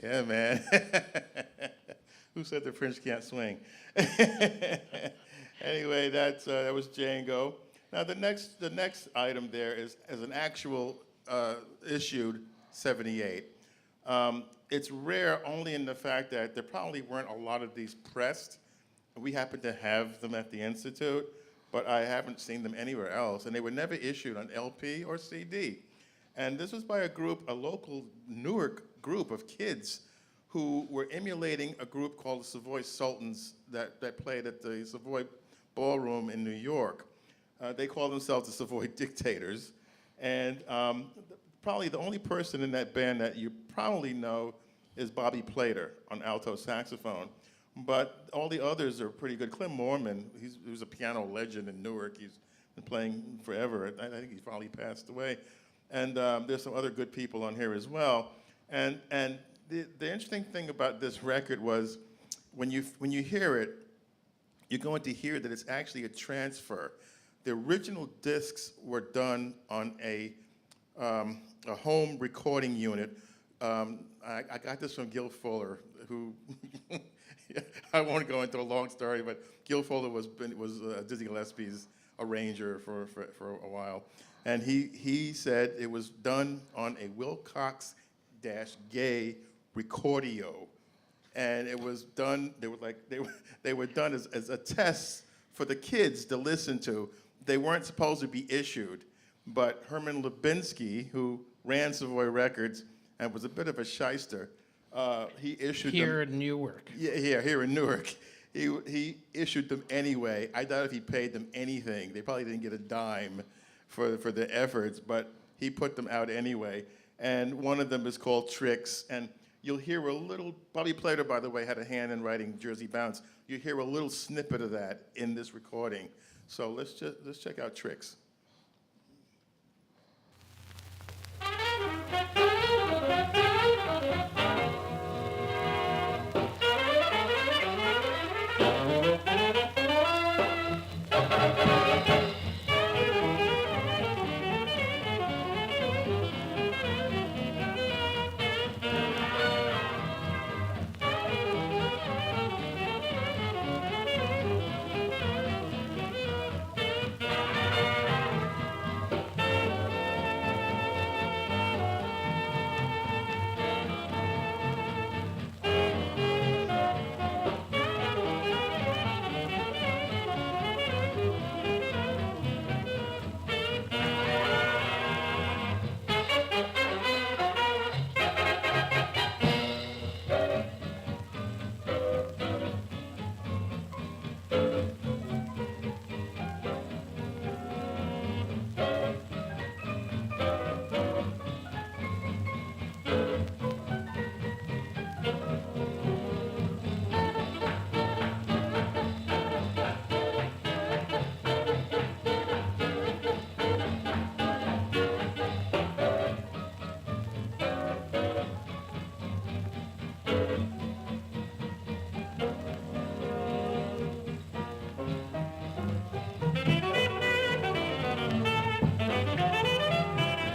Yeah, man. Who said the French can't swing? Anyway, that was Django. Now the next item there is an actual issued 78. It's rare only in the fact that there probably weren't a lot of these pressed. We happen to have them at the Institute, but I haven't seen them anywhere else, and they were never issued on LP or CD. And this was by a local Newark group of kids who were emulating a group called the Savoy Sultans that played at the Savoy Ballroom in New York. They call themselves the Savoy Dictators. And probably the only person in that band that you probably know is Bobby Plater on alto saxophone. But all the others are pretty good. Clem Moorman, he was a piano legend in Newark. He's been playing forever. I think he finally passed away. And there's some other good people on here as well. And the interesting thing about this record was when you hear it, you're going to hear that it's actually a transfer. The original discs were done on a home recording unit. I got this from Gil Fuller, who I won't go into a long story, but Gil Fuller was Dizzy Gillespie's arranger for a while. And he said it was done on a Wilcox-Gay Recordio, and it was done. They were done as a test for the kids to listen to. They weren't supposed to be issued, but Herman Lubinsky, who ran Savoy Records and was a bit of a shyster, he issued Here them. in Newark. Yeah, here in Newark. He issued them anyway. I doubt if he paid them anything. They probably didn't get a dime for their efforts, but he put them out anyway. And one of them is called Tricks, and you'll hear a little, Bobby Plater, by the way, had a hand in writing Jersey Bounce. You hear a little snippet of that in this recording. So let's check out Tricks.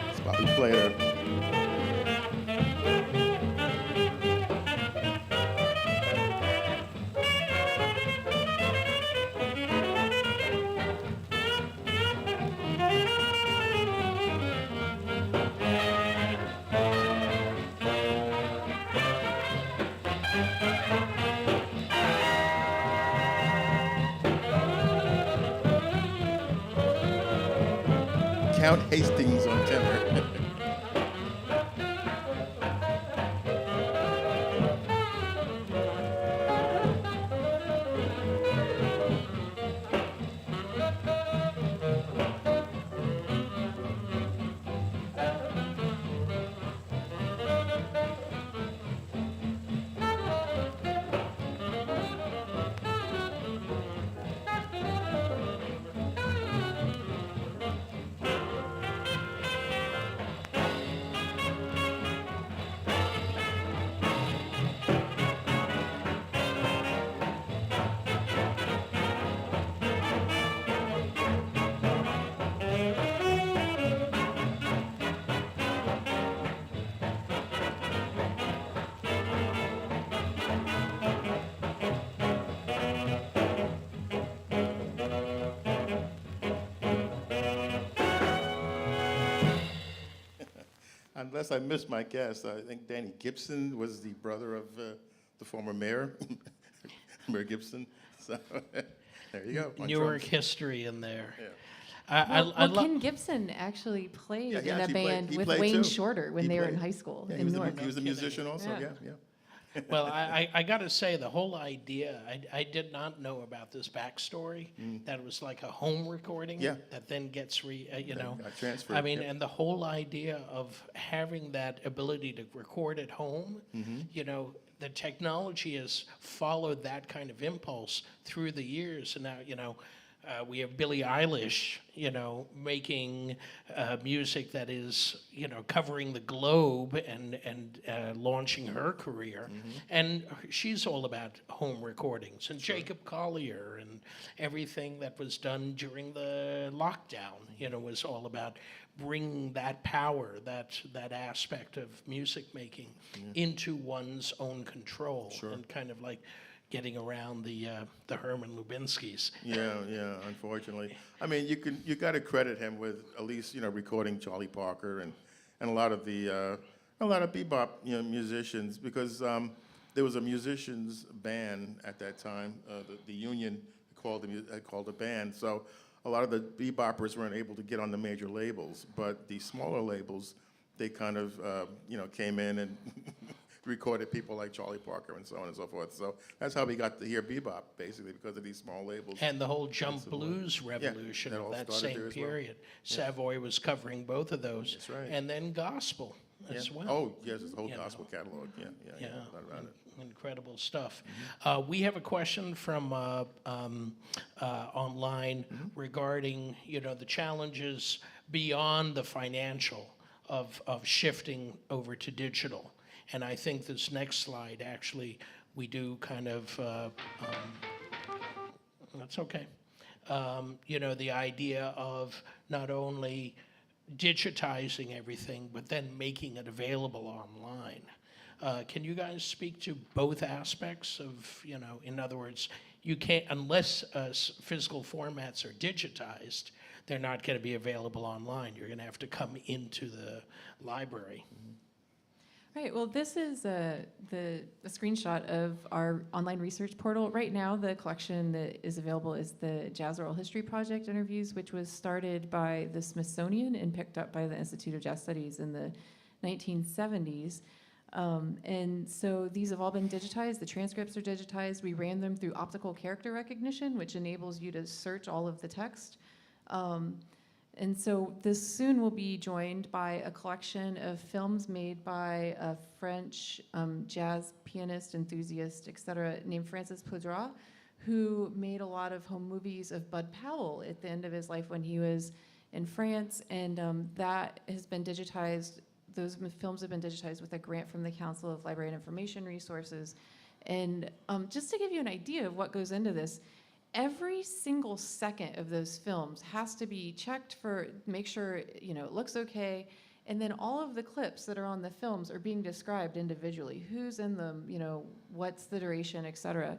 It's Bobby Plater. Count Hastings on tenor. Unless I missed my guess, I think Danny Gibson was the brother of the former mayor, Mayor Gibson. So there you go. on Newark drums. history in there. Yeah. Ken Gibson actually played Yeah, he in a actually played- band he with played Wayne too. Shorter when He they were in played. high school Yeah, in Newark. he was a No musician also. Yeah. Yeah. Well, I got to say, the whole idea, I did not know about this backstory, that it was like a home recording Yeah. that then gets, got transferred, I mean, yeah. and the whole idea of having that ability to record at home, the technology has followed that kind of impulse through the years. And now, we have Billie Eilish, making music that is, covering the globe and launching her career. And she's all about home recordings. And Jacob Collier and everything that was done during the lockdown, was all about bringing that power, that aspect of music making into one's own control. And kind of like getting around the Herman Lubinskis. Yeah, unfortunately. I mean, you got to credit him with at least, recording Charlie Parker and a lot of the bebop, musicians, because there was a musicians band at that time, the union called a band. So a lot of the beboppers weren't able to get on the major labels, but the smaller labels, they kind of, came in and recorded people like Charlie Parker and so on and so forth. So that's how we got to hear bebop, basically, because of these small labels. And the whole jump That's the one. blues revolution that of all that started same there as well. period. Savoy was covering both of those. That's right. And then gospel as Yeah. well. Oh, yes, it's the whole You gospel know. catalog. Yeah, Yeah, no doubt about it. incredible stuff. We have a question from online regarding, the challenges beyond the financial of shifting over to digital. And I think this next slide, actually, we do kind of, that's okay. The idea of not only digitizing everything, but then making it available online. Can you guys speak to both aspects of, in other words, you can't, unless physical formats are digitized, they're not going to be available online. You're going to have to come into the library. Right, well, this is a screenshot of our online research portal. Right now, the collection that is available is the Jazz Oral History Project interviews, which was started by the Smithsonian and picked up by the Institute of Jazz Studies in the 1970s. And so these have all been digitized. The transcripts are digitized. We ran them through optical character recognition, which enables you to search all of the text. And so this soon will be joined by a collection of films made by a French jazz pianist, enthusiast, et cetera, named Francis Poudra, who made a lot of home movies of Bud Powell at the end of his life when he was in France. And that has been digitized. Those films have been digitized with a grant from the Council of Library and Information Resources. And just to give you an idea of what goes into this, every single second of those films has to be checked for, make sure, it looks okay. And then all of the clips that are on the films are being described individually. Who's in them, what's the duration, et cetera.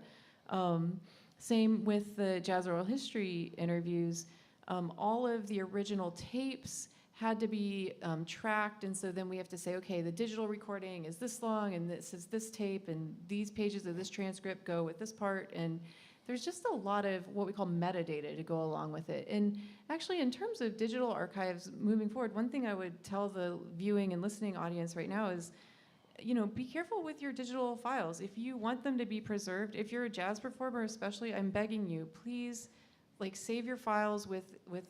Same with the Jazz Oral History interviews. All of the original tapes had to be tracked, and so then we have to say, okay, the digital recording is this long, and this is this tape, and these pages of this transcript go with this part, and there's just a lot of what we call metadata to go along with it. And actually, in terms of digital archives moving forward, one thing I would tell the viewing and listening audience right now is, be careful with your digital files. If you want them to be preserved, if you're a jazz performer especially, I'm begging you, please, save your files with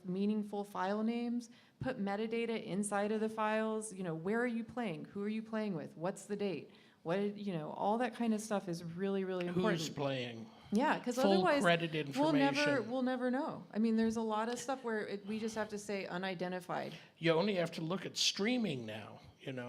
meaningful file names. Put metadata inside of the files. Where are you playing? Who are you playing with? What's the date? All that kind of stuff is really, really important. Who's playing? Yeah, because Full otherwise credit information. we'll never know. I mean, there's a lot of stuff where we just have to say unidentified. You only have to look at streaming now,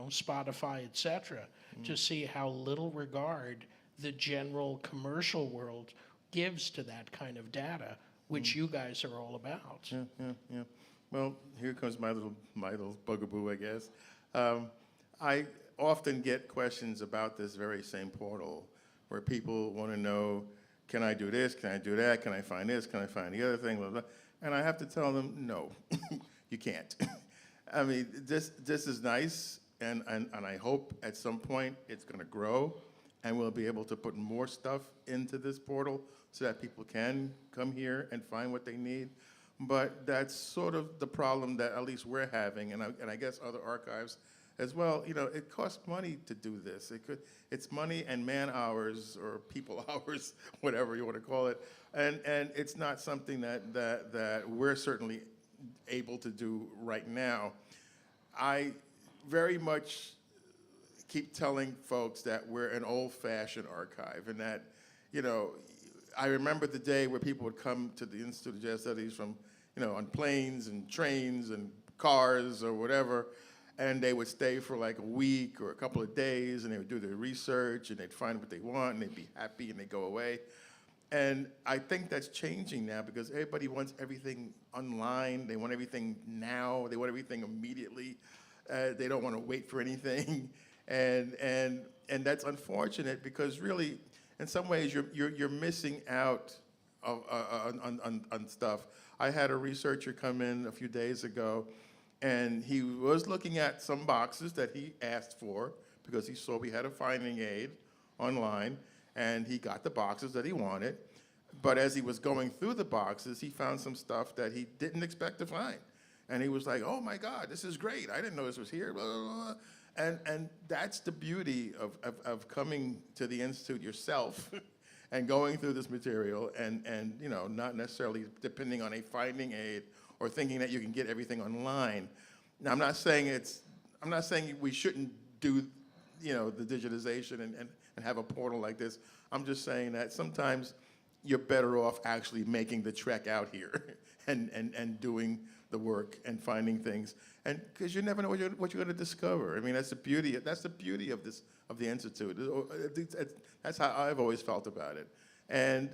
Spotify, et cetera, to see how little regard the general commercial world gives to that kind of data, which you guys are all about. Yeah. Well, here comes my little bugaboo, I guess. I often get questions about this very same portal where people want to know, can I do this? Can I do that? Can I find this? Can I find the other thing? Blah, blah. And I have to tell them, no, you can't. I mean, this is nice, and I hope at some point it's going to grow, and we'll be able to put more stuff into this portal so that people can come here and find what they need. But that's sort of the problem that at least we're having, and I guess other archives as well. It costs money to do this. It's money and man hours or people hours, whatever you want to call it, and it's not something that we're certainly able to do right now. I very much keep telling folks that we're an old-fashioned archive, and that, I remember the day where people would come to the Institute of Jazz Studies from, on planes and trains and cars or whatever, and they would stay for like a week or a couple of days, and they would do their research, and they'd find what they want, and they'd be happy, and they'd go away. And I think that's changing now because everybody wants everything online. They want everything now. They want everything immediately. They don't want to wait for anything, and that's unfortunate because really, in some ways, you're missing out on stuff. I had a researcher come in a few days ago, and he was looking at some boxes that he asked for because he saw we had a finding aid online, and he got the boxes that he wanted. But as he was going through the boxes, he found some stuff that he didn't expect to find. And he was like, oh my God, this is great. I didn't know this was here, blah, blah, blah. And that's the beauty of coming to the Institute yourself and going through this material and you know, not necessarily depending on a finding aid or thinking that you can get everything online. Now, I'm not saying we shouldn't do, you know, the digitization and have a portal like this. I'm just saying that sometimes you're better off actually making the trek out here and doing the work and finding things, and because you never know what you're going to discover. I mean, that's the beauty. That's the beauty of the Institute. That's how I've always felt about it. And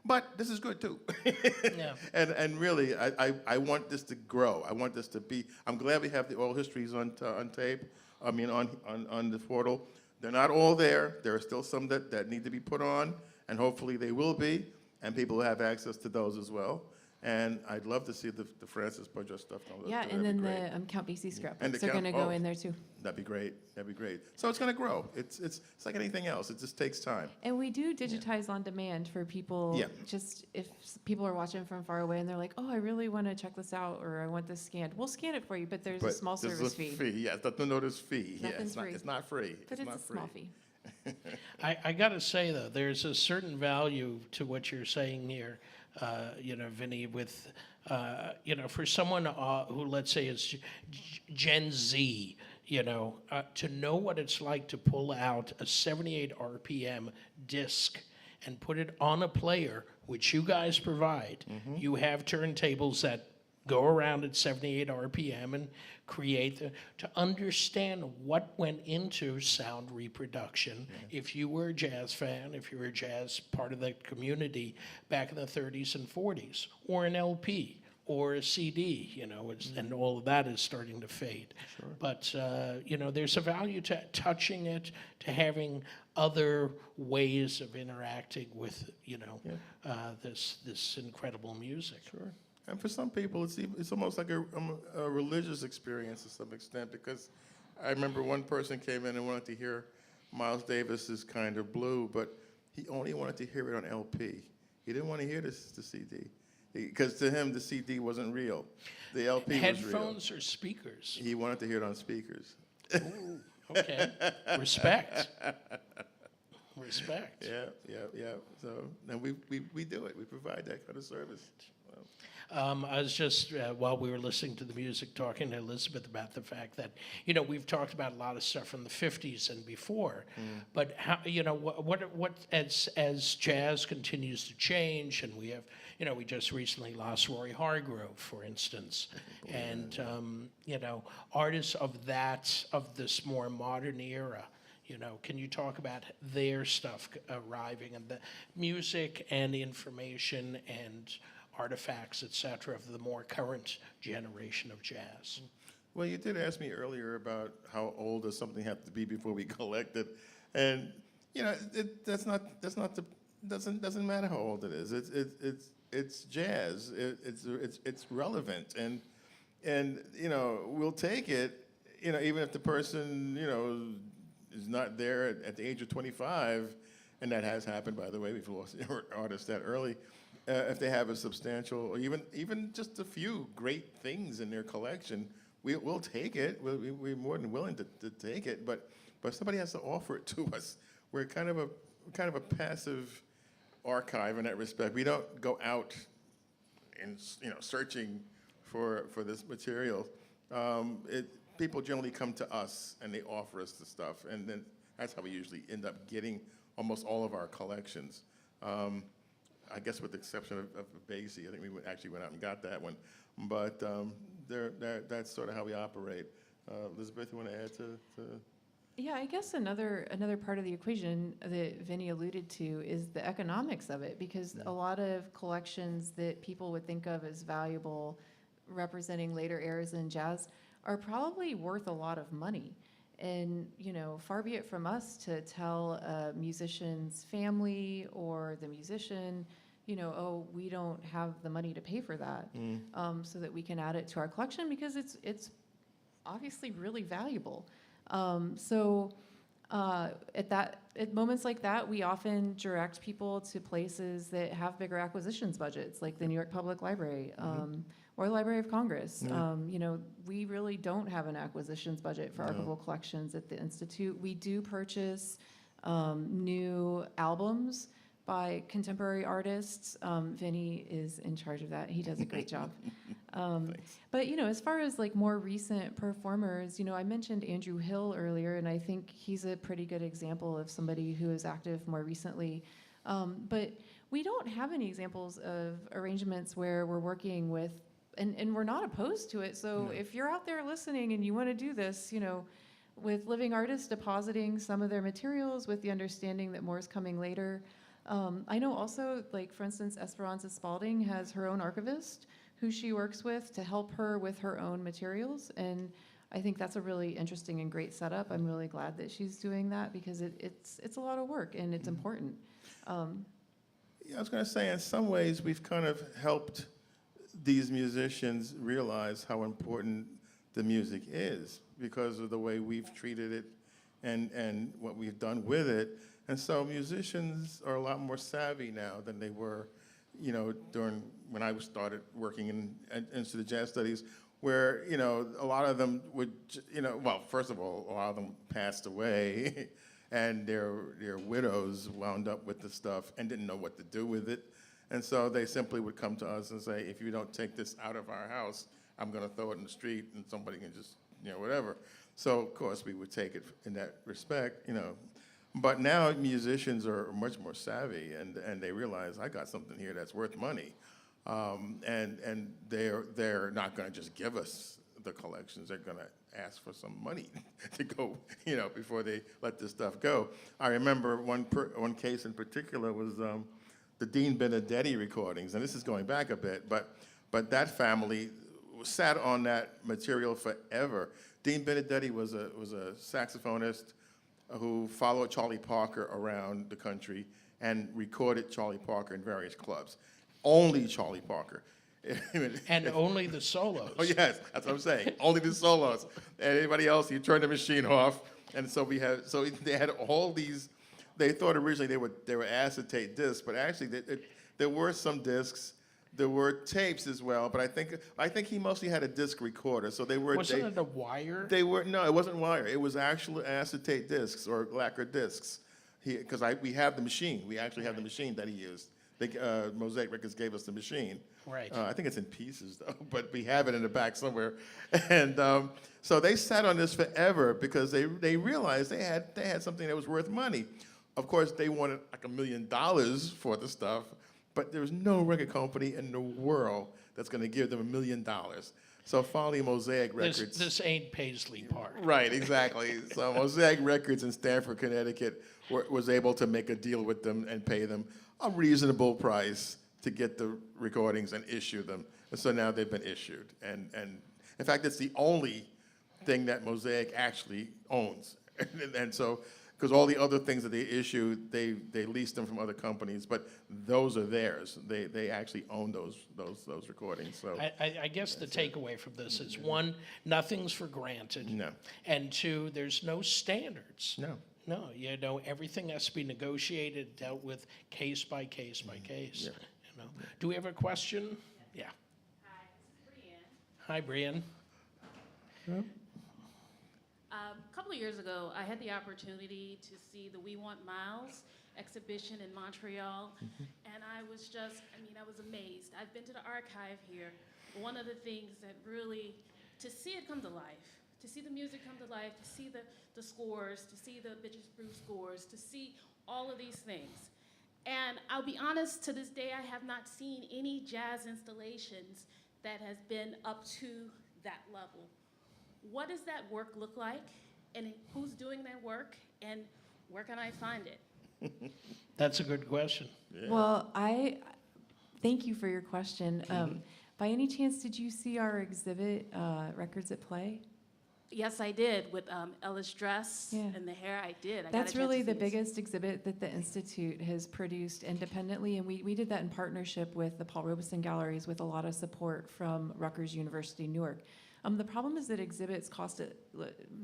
but this is good too. Yeah. And really, I want this to grow. I want this to be. I'm glad we have the oral histories on tape. I mean, on the portal. They're not all there. There are still some that need to be put on, and hopefully they will be, and people will have access to those as well. And I'd love to see the Francis Burgess stuff. Yeah, and then the Count Basie scrapbooks are Count- going to go oh. in there too. That'd be great. That'd be great. So it's going to grow. It's like anything else. It just takes time. And we do digitize on demand for people. Yeah. Just if people are watching from far away and they're like, "Oh, I really want to check this out," or "I want this scanned," we'll scan it for you, but there's a small there's service a fee. Yes, notice fee. Yeah, Nothing's free. It's not free. But it's not a free. small fee. I got to say, though, there's a certain value to what you're saying here, you know, Vinny, with, you know, for someone who, let's say, is Gen Z, you know, to know what it's like to pull out a 78 RPM disc and put it on a player, which you guys provide. You have turntables that go around at 78 RPM and create to understand what went into sound reproduction. If you were a jazz fan, if you were a jazz part of the community back in the 30s and 40s, or an LP, or a CD, you know, and all of that is starting to fade. But, you know, there's a value to touching it, to having other ways of interacting with, you know, this incredible music. Sure. And for some people, it's almost like a religious experience to some extent, because I remember one person came in and wanted to hear Miles Davis's Kind of Blue, but he only wanted to hear it on LP. He didn't want to hear the CD, because to him, the CD wasn't real. The LP was real. Headphones or speakers? He wanted to hear it on speakers. Ooh, okay. Respect. Respect. Yeah. So, and we do it. We provide that kind of service. I was just, while we were listening to the music, talking to Elizabeth about the fact that, you know, we've talked about a lot of stuff from the 50s and before, but how, you know, what as jazz continues to change, and we have, you know, we just recently lost Roy Hargrove, for instance, and, you know, artists of this more modern era. You know, can you talk about their stuff arriving, and the music and the information and artifacts, et cetera, of the more current generation of jazz? Well, you did ask me earlier about how old does something have to be before we collect it, and you know, doesn't matter how old it is. It's jazz. It's relevant, and you know, we'll take it. You know, even if the person, you know, is not there at the age of 25, and that has happened, by the way. We've lost artists that early. If they have a substantial, or even just a few great things in their collection, we'll take it. We're more than willing to take it. But somebody has to offer it to us. We're kind of a passive archive in that respect. We don't go out and, you know, searching for this material. People generally come to us and they offer us the stuff, and then that's how we usually end up getting almost all of our collections. I guess with the exception of Basie, I think we actually went out and got that one. But that's sort of how we operate. Elizabeth, you want to add to? Yeah, I guess another part of the equation that Vinny alluded to is the economics of it, because a lot of collections that people would think of as valuable, representing later eras in jazz, are probably worth a lot of money. And, you know, far be it from us to tell a musician's family or the musician, you know, oh, we don't have the money to pay for that, so that we can add it to our collection, because it's obviously really valuable. So at at moments like that, we often direct people to places that have bigger acquisitions budgets, like the New York Public Library, or the Library of Congress. You know, we really don't have an acquisitions budget for archival collections at the Institute. We do purchase new albums by contemporary artists. Vinny is in charge of that. He does a great job. But, you know, as far as like more recent performers, you know, I mentioned Andrew Hill earlier, and I think he's a pretty good example of somebody who is active more recently. But we don't have any examples of arrangements where we're working with, and we're not opposed to it. So if you're out there listening and you want to do this, you know, with living artists depositing some of their materials with the understanding that more is coming later. I know also, like, for instance, Esperanza Spalding has her own archivist who she works with to help her with her own materials. And I think that's a really interesting and great setup. I'm really glad that she's doing that because it's a lot of work and it's important. Yeah, I was going to say, in some ways, we've kind of helped these musicians realize how important the music is because of the way we've treated it and what we've done with it. And so musicians are a lot more savvy now than they were, you know, during when I started working in Institute of Jazz Studies, where, you know, a lot of them would, you know, well, first of all, a lot of them passed away and their widows wound up with the stuff and didn't know what to do with it. And so they simply would come to us and say, if you don't take this out of our house, I'm going to throw it in the street and somebody can just, you know, whatever. So, of course, we would take it in that respect, you know. But now musicians are much more savvy, and they realize, I got something here that's worth money. And they're not going to just give us the collections. They're going to ask for some money to go, you know, before they let this stuff go. I remember one case in particular was the Dean Benedetti recordings, and this is going back a bit, but that family sat on that material forever. Dean Benedetti was a saxophonist who followed Charlie Parker around the country and recorded Charlie Parker in various clubs. Only Charlie Parker. And only the solos. Oh, yes, that's what I'm saying. Only the solos. And anybody else, you turn the machine off. And so they had all these, they thought originally they were acetate discs, but actually there were some discs. There were tapes as well, but I think he mostly had a disc recorder. So they were. Wasn't it a wire? No, it wasn't wire. It was actual acetate discs or lacquer discs. Because we have the machine. We actually have the machine that he used. Mosaic Records gave us the machine. Right. I think it's in pieces though, but we have it in the back somewhere. And so they sat on this forever because they realized they had something that was worth money. Of course, they wanted like $1 million for the stuff. But there's no record company in the world that's going to give them $1 million. So finally, Mosaic Records. This ain't Paisley Park. Right, exactly. So Mosaic Records in Stamford, Connecticut, was able to make a deal with them and pay them a reasonable price to get the recordings and issue them. And so now they've been issued. And in fact, it's the only thing that Mosaic actually owns. And so, because all the other things that they issue, they lease them from other companies, but those are theirs. They actually own those recordings. So I guess the takeaway from this is, one, nothing's for granted. No. And two, there's no standards. No. No, you know, everything has to be negotiated, dealt with case by case by case. Yeah. You know. Do we have a question? Yeah. Hi, this is Brienne. Hi, Brian. A couple of years ago, I had the opportunity to see the We Want Miles exhibition in Montreal, and I was amazed. I've been to the archive here. One of the things that really, to see it come to life, to see the music come to life, to see the scores, to see the Bitches Brew scores, to see all of these things. And I'll be honest, to this day, I have not seen any jazz installations that has been up to that level. What does that work look like? And who's doing that work? And where can I find it? That's a good question. Yeah. Well, I thank you for your question. By any chance, did you see our exhibit, Records at Play? Yes, I did, with Ella's dress Yeah. and the hair. I did. I got a That's chance really to the see this. biggest exhibit that the Institute has produced independently, and we did that in partnership with the Paul Robeson Galleries with a lot of support from Rutgers University, Newark. The problem is that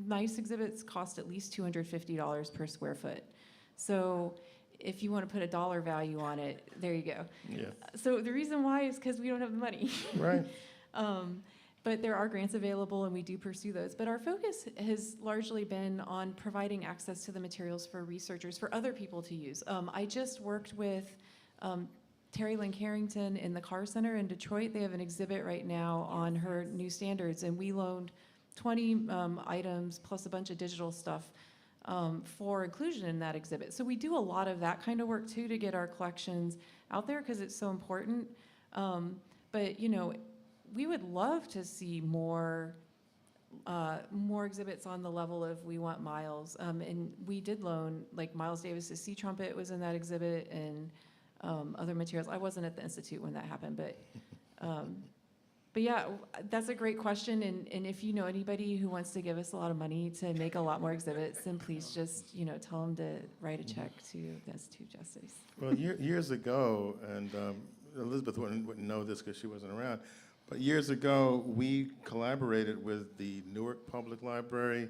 nice exhibits cost at least $250 per square foot. So if you want to put a dollar value on it, there you go. Yeah. So the reason why is because we don't have the money. Right. But there are grants available, and we do pursue those. But our focus has largely been on providing access to the materials for researchers, for other people to use. I just worked with Terry Lynn Carrington in the Carr Center in Detroit. They have an exhibit right now on her new standards, and we loaned 20 items plus a bunch of digital stuff for inclusion in that exhibit. So we do a lot of that kind of work too to get our collections out there because it's so important. But you know, we would love to see more exhibits on the level of We Want Miles. And we did loan, like Miles Davis's Sea Trumpet was in that exhibit, and other materials. I wasn't at the Institute when that happened, but yeah, that's a great question, and if you know anybody who wants to give us a lot of money to make a lot more exhibits, then please just, you know, tell them to write a check to the Institute of Justice. Well, years ago, and Elizabeth wouldn't know this because she wasn't around, but years ago, we collaborated with the Newark Public Library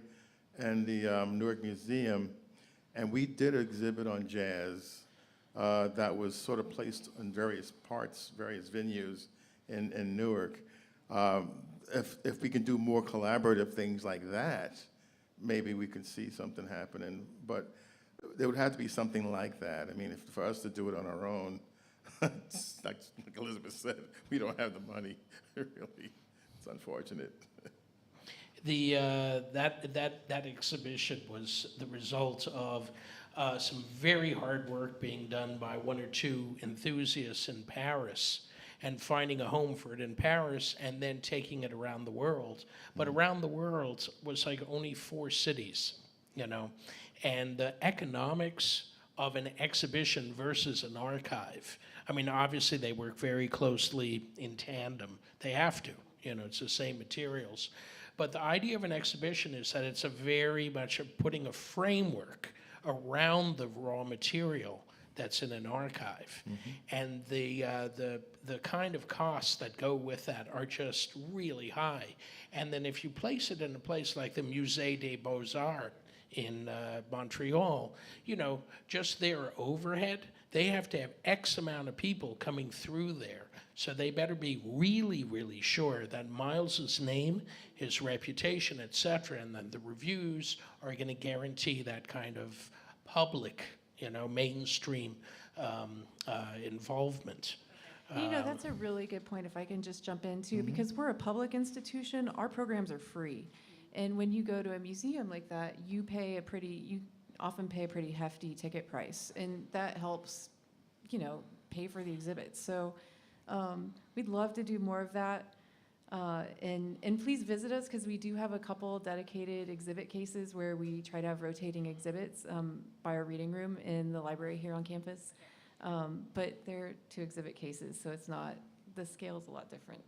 and the Newark Museum, and we did an exhibit on jazz that was sort of placed in various parts, various venues in Newark. If we can do more collaborative things like that, maybe we could see something happening. But there would have to be something like that. I mean, for us to do it on our own, like Elizabeth said, we don't have the money. Really, it's unfortunate. That exhibition was the result of some very hard work being done by one or two enthusiasts in Paris, and finding a home for it in Paris and then taking it around the world. But around the world was like only 4 cities, you know, and the economics of an exhibition versus an archive. I mean, obviously they work very closely in tandem. They have to, you know, it's the same materials. But the idea of an exhibition is that it's a very much putting a framework around the raw material that's in an archive. And the kind of costs that go with that are just really high. And then if you place it in a place like the Musée des Beaux-Arts in Montreal, you know, just their overhead, they have to have X amount of people coming through there. So they better be really, really sure that Miles's name, his reputation, et cetera, and then the reviews are gonna guarantee that kind of public, you know, mainstream involvement. You know, that's a really good point, if I can just jump in too, because we're a public institution, our programs are free. And when you go to a museum like that, you often pay a pretty hefty ticket price, and that helps, you know, pay for the exhibits. So we'd love to do more of that. And please visit us, because we do have a couple dedicated exhibit cases where we try to have rotating exhibits by our reading room in the library here on campus. But they're 2 exhibit cases, so it's not, the scale's a lot different.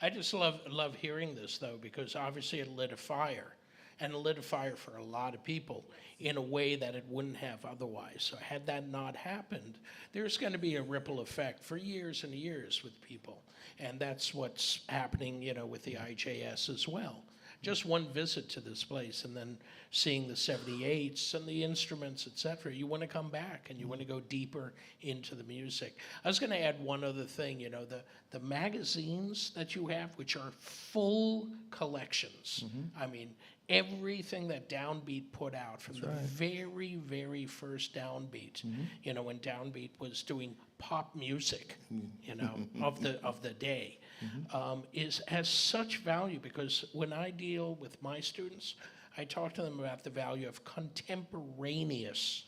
I just love hearing this, though, because obviously it lit a fire, and it lit a fire for a lot of people in a way that it wouldn't have otherwise. So had that not happened, there's going to be a ripple effect for years and years with people. And that's what's happening, you know, with the IJS as well. Just one visit to this place and then seeing the 78s and the instruments, et cetera, you want to come back and you want to go deeper into the music. I was going to add one other thing, you know, the magazines that you have, which are full collections. I mean, everything that Downbeat put out from the very, very first Downbeat, you know, when Downbeat was doing pop music, you know, of the day, has such value, because when I deal with my students, I talk to them about the value of contemporaneous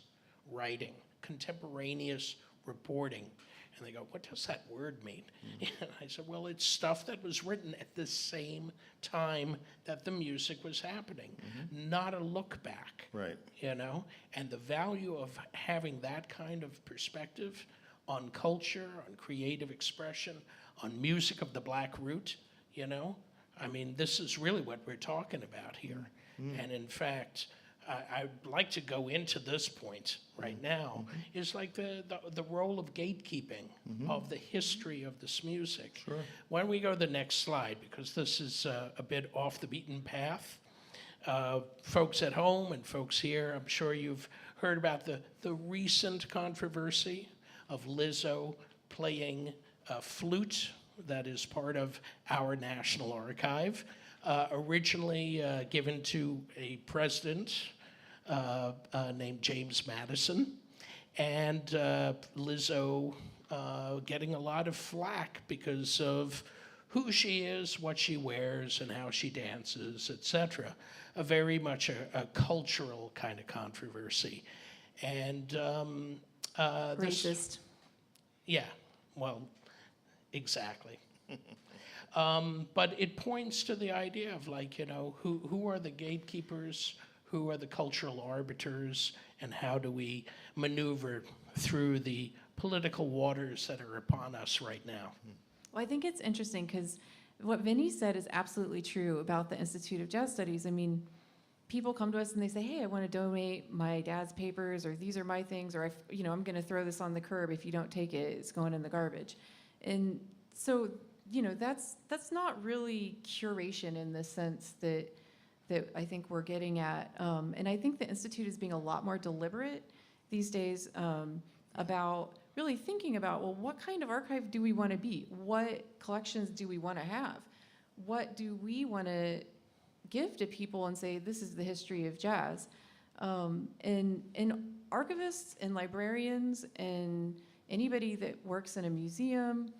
writing, contemporaneous reporting. And they go, what does that word mean? And I said, well, it's stuff that was written at the same time that the music was happening, not a look back. Right. You know? And the value of having that kind of perspective on culture, on creative expression, on music of the Black root, you know? I mean, this is really what we're talking about here. And in fact, I'd like to go into this point right now, is like the role of gatekeeping of the history of this music. Sure. Why don't we go to the next slide, because this is a bit off the beaten path. Folks at home and folks here, I'm sure you've heard about the recent controversy of Lizzo playing a flute that is part of our National Archive, originally given to a president named James Madison, and Lizzo getting a lot of flack because of who she is, what she wears, and how she dances, etc. A very much a cultural kind of controversy. And Racist. yeah, well, exactly. But it points to the idea of, like, you know, who are the gatekeepers, who are the cultural arbiters, and how do we maneuver through the political waters that are upon us right now? Well, I think it's interesting because what Vinny said is absolutely true about the Institute of Jazz Studies. I mean, people come to us and they say, hey, I want to donate my dad's papers, or these are my things, or I'm going to throw this on the curb. If you don't take it, it's going in the garbage. And so, that's not really curation in the sense that I think we're getting at. And I think the Institute is being a lot more deliberate these days about really thinking about, well, what kind of archive do we want to be? What collections do we want to have? What do we want to give to people and say, this is the history of jazz? And archivists and librarians and anybody that works in a museum,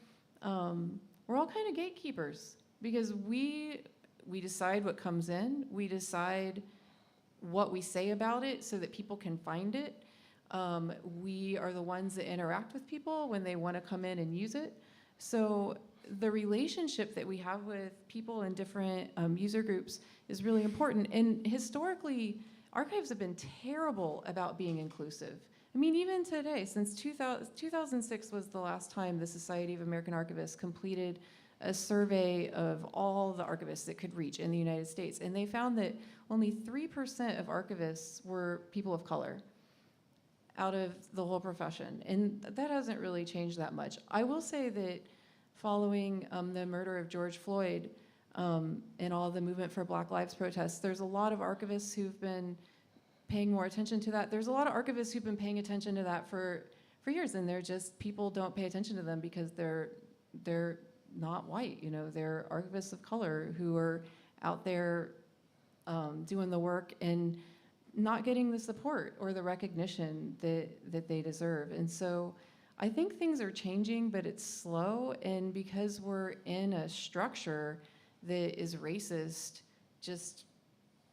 we're all kind of gatekeepers because we decide what comes in, we decide what we say about it so that people can find it. We are the ones that interact with people when they want to come in and use it. So the relationship that we have with people in different user groups is really important. And historically, archives have been terrible about being inclusive. I mean, even today, since 2006 was the last time the Society of American Archivists completed a survey of all the archivists that could reach in the United States. And they found that only 3% of archivists were people of color out of the whole profession. And that hasn't really changed that much. I will say that following the murder of George Floyd and all the movement for Black Lives protests, there's a lot of archivists who've been paying more attention to that. There's a lot of archivists who've been paying attention to that for years, and they're just, people don't pay attention to them because they're not white, they're archivists of color who are out there doing the work and not getting the support or the recognition that they deserve. And so I think things are changing, but it's slow, and because we're in a structure that is racist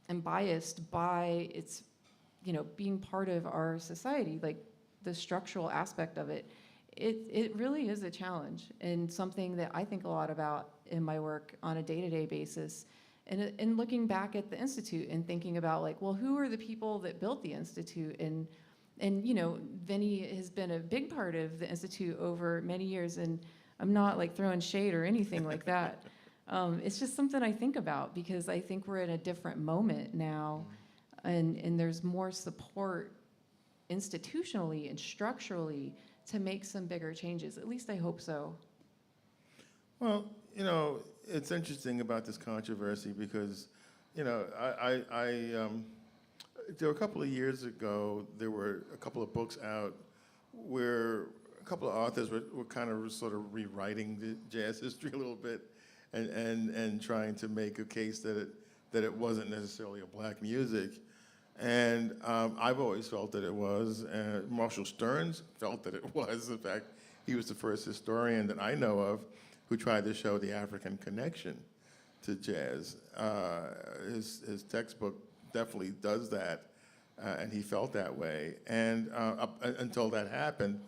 and biased by its being part of our society, like the structural aspect of it, it really is a challenge and something that I think a lot about in my work on a day-to-day basis. And looking back at the Institute and thinking about, like, well, who are the people that built the Institute? And Vinny has been a big part of the Institute over many years, and I'm not like throwing shade or anything like that. It's just something I think about because I think we're in a different moment now, and there's more support institutionally and structurally to make some bigger changes. At least I hope so. Well, it's interesting about this controversy because, there were a couple of years ago, there were a couple of books out where a couple of authors were kind of sort of rewriting the jazz history a little bit and trying to make a case that it wasn't necessarily a black music. And I've always felt that it was. Marshall Stearns felt that it was. In fact, he was the first historian that I know of who tried to show the African connection to jazz. His textbook definitely does that, and he felt that way. And until that happened,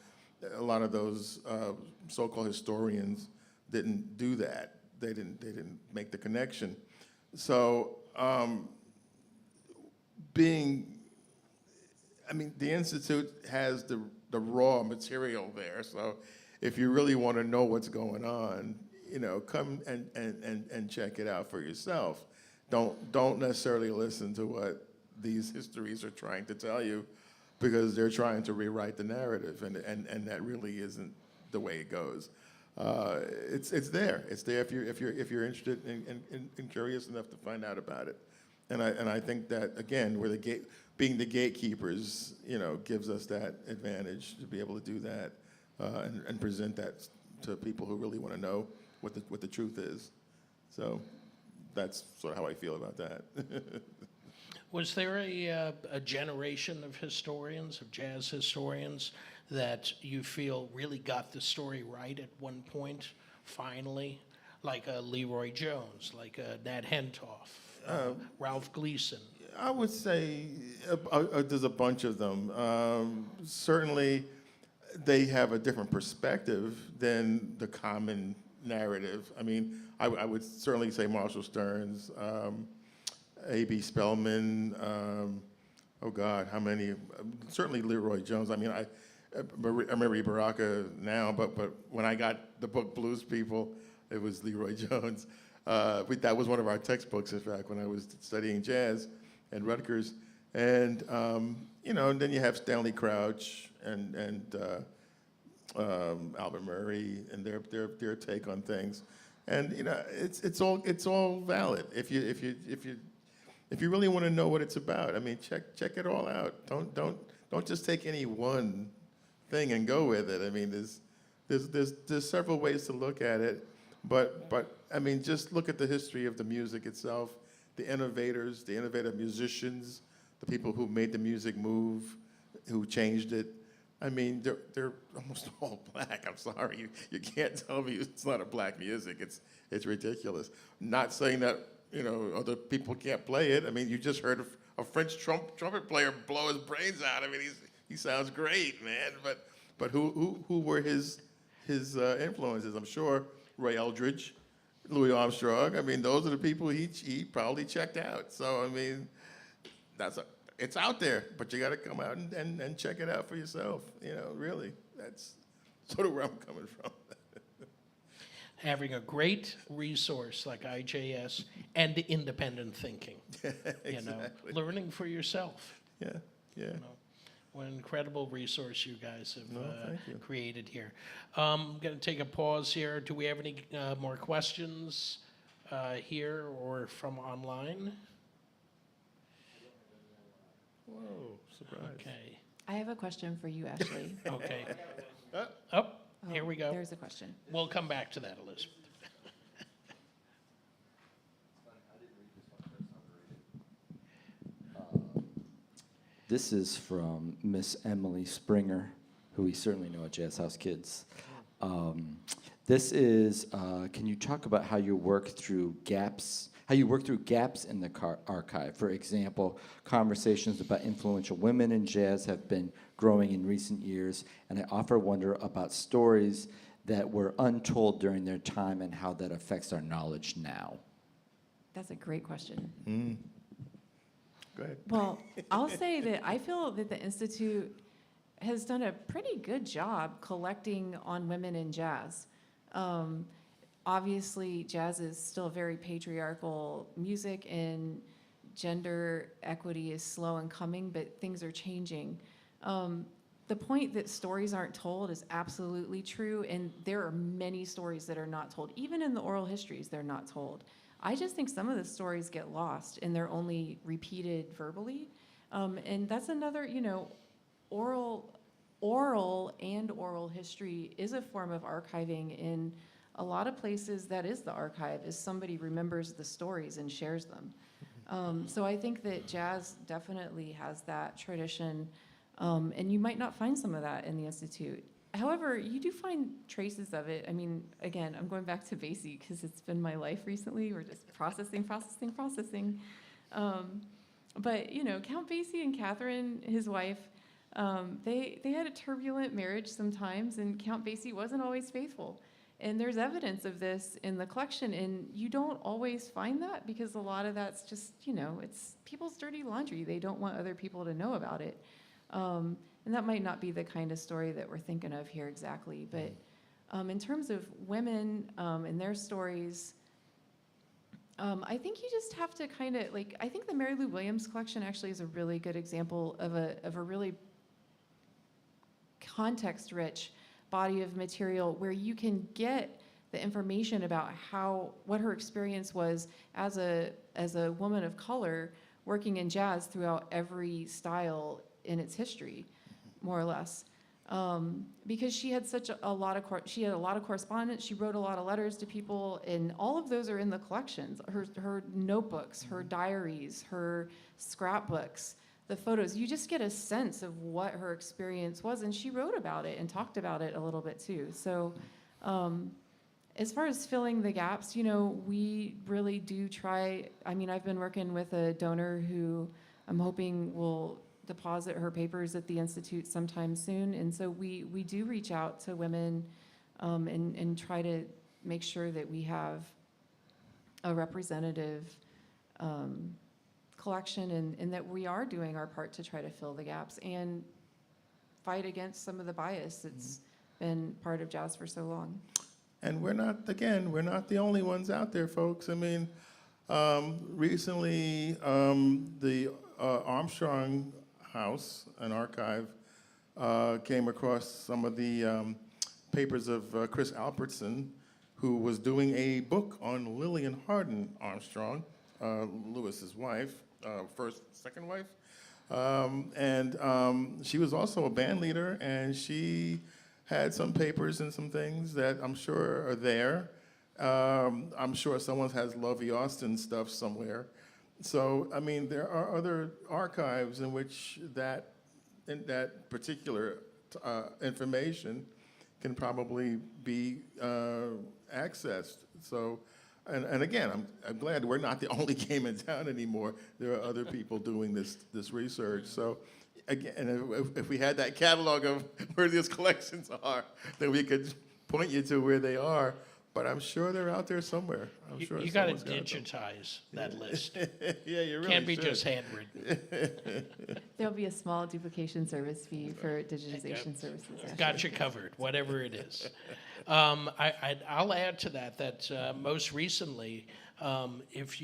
a lot of those so-called historians didn't do that. They didn't make the connection. So the Institute has the raw material there. So if you really want to know what's going on, come and check it out for yourself. Don't necessarily listen to what these histories are trying to tell you, because they're trying to rewrite the narrative, and that really isn't the way it goes. It's there. It's there if you're interested and curious enough to find out about it. And I think that, again, we're being the gatekeepers, gives us that advantage to be able to do that and present that to people who really want to know what the truth is. So that's sort of how I feel about that. Was there a generation of historians, of jazz historians, that you feel really got the story right at one point, finally? Like a Leroy Jones, like a Nat Hentoff, Ralph Gleason? I would say there's a bunch of them. Certainly, they have a different perspective than the common narrative. I mean, I would certainly say Marshall Stearns, A.B. Spellman, oh God, how many? Certainly Leroy Jones. I mean, I remember Baraka now, but when I got the book Blues People, it was Leroy Jones. That was one of our textbooks, in fact, when I was studying jazz at Rutgers. And, and then you have Stanley Crouch and Albert Murray and their take on things. And, it's all valid if you really want to know what it's about. I mean, check it all out. Don't just take any one thing and go with it. I mean, there's several ways to look at it, but I mean, just look at the history of the music itself, the innovators, the innovative musicians, the people who made the music move, who changed it. I mean, they're almost all black. I'm sorry, you can't tell me it's not a black music. It's ridiculous. Not saying that other people can't play it. I mean, you just heard a French trumpet player blow his brains out. I mean, he sounds great, man. But who were his influences? I'm sure Ray Eldridge, Louis Armstrong. I mean, those are the people he probably checked out. So I mean, it's out there, but you got to come out and check it out for yourself. Really, that's sort of where I'm coming from. Having a great resource like IJS and independent thinking, Exactly. learning for yourself. Yeah. What an incredible resource you guys have thank you. created here. I'm going to take a pause here. Do we have any more questions here or from online? Whoa, surprise. Okay. I have a question for you, Ashley. Okay. Oh, here we go. There's a question. We'll come back to that, Elizabeth. This is from Miss Emily Springer, who we certainly know at Jazz House Kids. This is, can you talk about how you work through gaps in the archive? For example, conversations about influential women in jazz have been growing in recent years, and I often wonder about stories that were untold during their time and how that affects our knowledge now. That's a great question. Go ahead. Well, I'll say that I feel that the Institute has done a pretty good job collecting on women in jazz. Obviously, jazz is still very patriarchal music, and gender equity is slow in coming, but things are changing. The point that stories aren't told is absolutely true, and there are many stories that are not told. Even in the oral histories, they're not told. I just think some of the stories get lost, and they're only repeated verbally. And that's another, oral history is a form of archiving. In a lot of places, that is the archive, is somebody remembers the stories and shares them. So I think that jazz definitely has that tradition, and you might not find some of that in the Institute. However, you do find traces of it. I mean, again, I'm going back to Basie because it's been my life recently. We're just processing. But, Count Basie and Catherine, his wife, they had a turbulent marriage sometimes, and Count Basie wasn't always faithful. And there's evidence of this in the collection, and you don't always find that because a lot of that's just, it's people's dirty laundry. They don't want other people to know about it. And that might not be the kind of story that we're thinking of here exactly, but in terms of women and their stories, I think you just have to kind of, I think the Mary Lou Williams collection actually is a really good example of a really context-rich body of material where you can get the information about what her experience was as a woman of color working in jazz throughout every style in its history, more or less. Because she had a lot of correspondence. She wrote a lot of letters to people, and all of those are in the collections. Her notebooks, her diaries, her scrapbooks, the photos. You just get a sense of what her experience was, and she wrote about it and talked about it a little bit too. So, as far as filling the gaps, we really do try. I mean, I've been working with a donor who I'm hoping will deposit her papers at the Institute sometime soon. And so we do reach out to women and try to make sure that we have a representative collection and that we are doing our part to try to fill the gaps and fight against some of the bias that's been part of jazz for so long. And we're not the only ones out there, folks. I mean, recently, the Armstrong House, an archive, came across some of the papers of Chris Alpertson, who was doing a book on Lillian Hardin Armstrong, Lewis's wife, second wife. She was also a band leader, and she had some papers and some things that I'm sure are there. I'm sure someone has Lovey Austin stuff somewhere. So, I mean, there are other archives in which that particular information can probably be accessed. So, and again, I'm glad we're not the only game in town anymore. There are other people doing this research. So, again, if we had that catalog of where these collections are, then we could point you to where they are. But I'm sure they're out there somewhere. I'm sure You got to someone's got them. digitize that list. Yeah, you really Can't be should. just handwritten. There'll be a small duplication service fee for digitization services. actually. Got you covered, whatever it is. I'll add to that most recently, if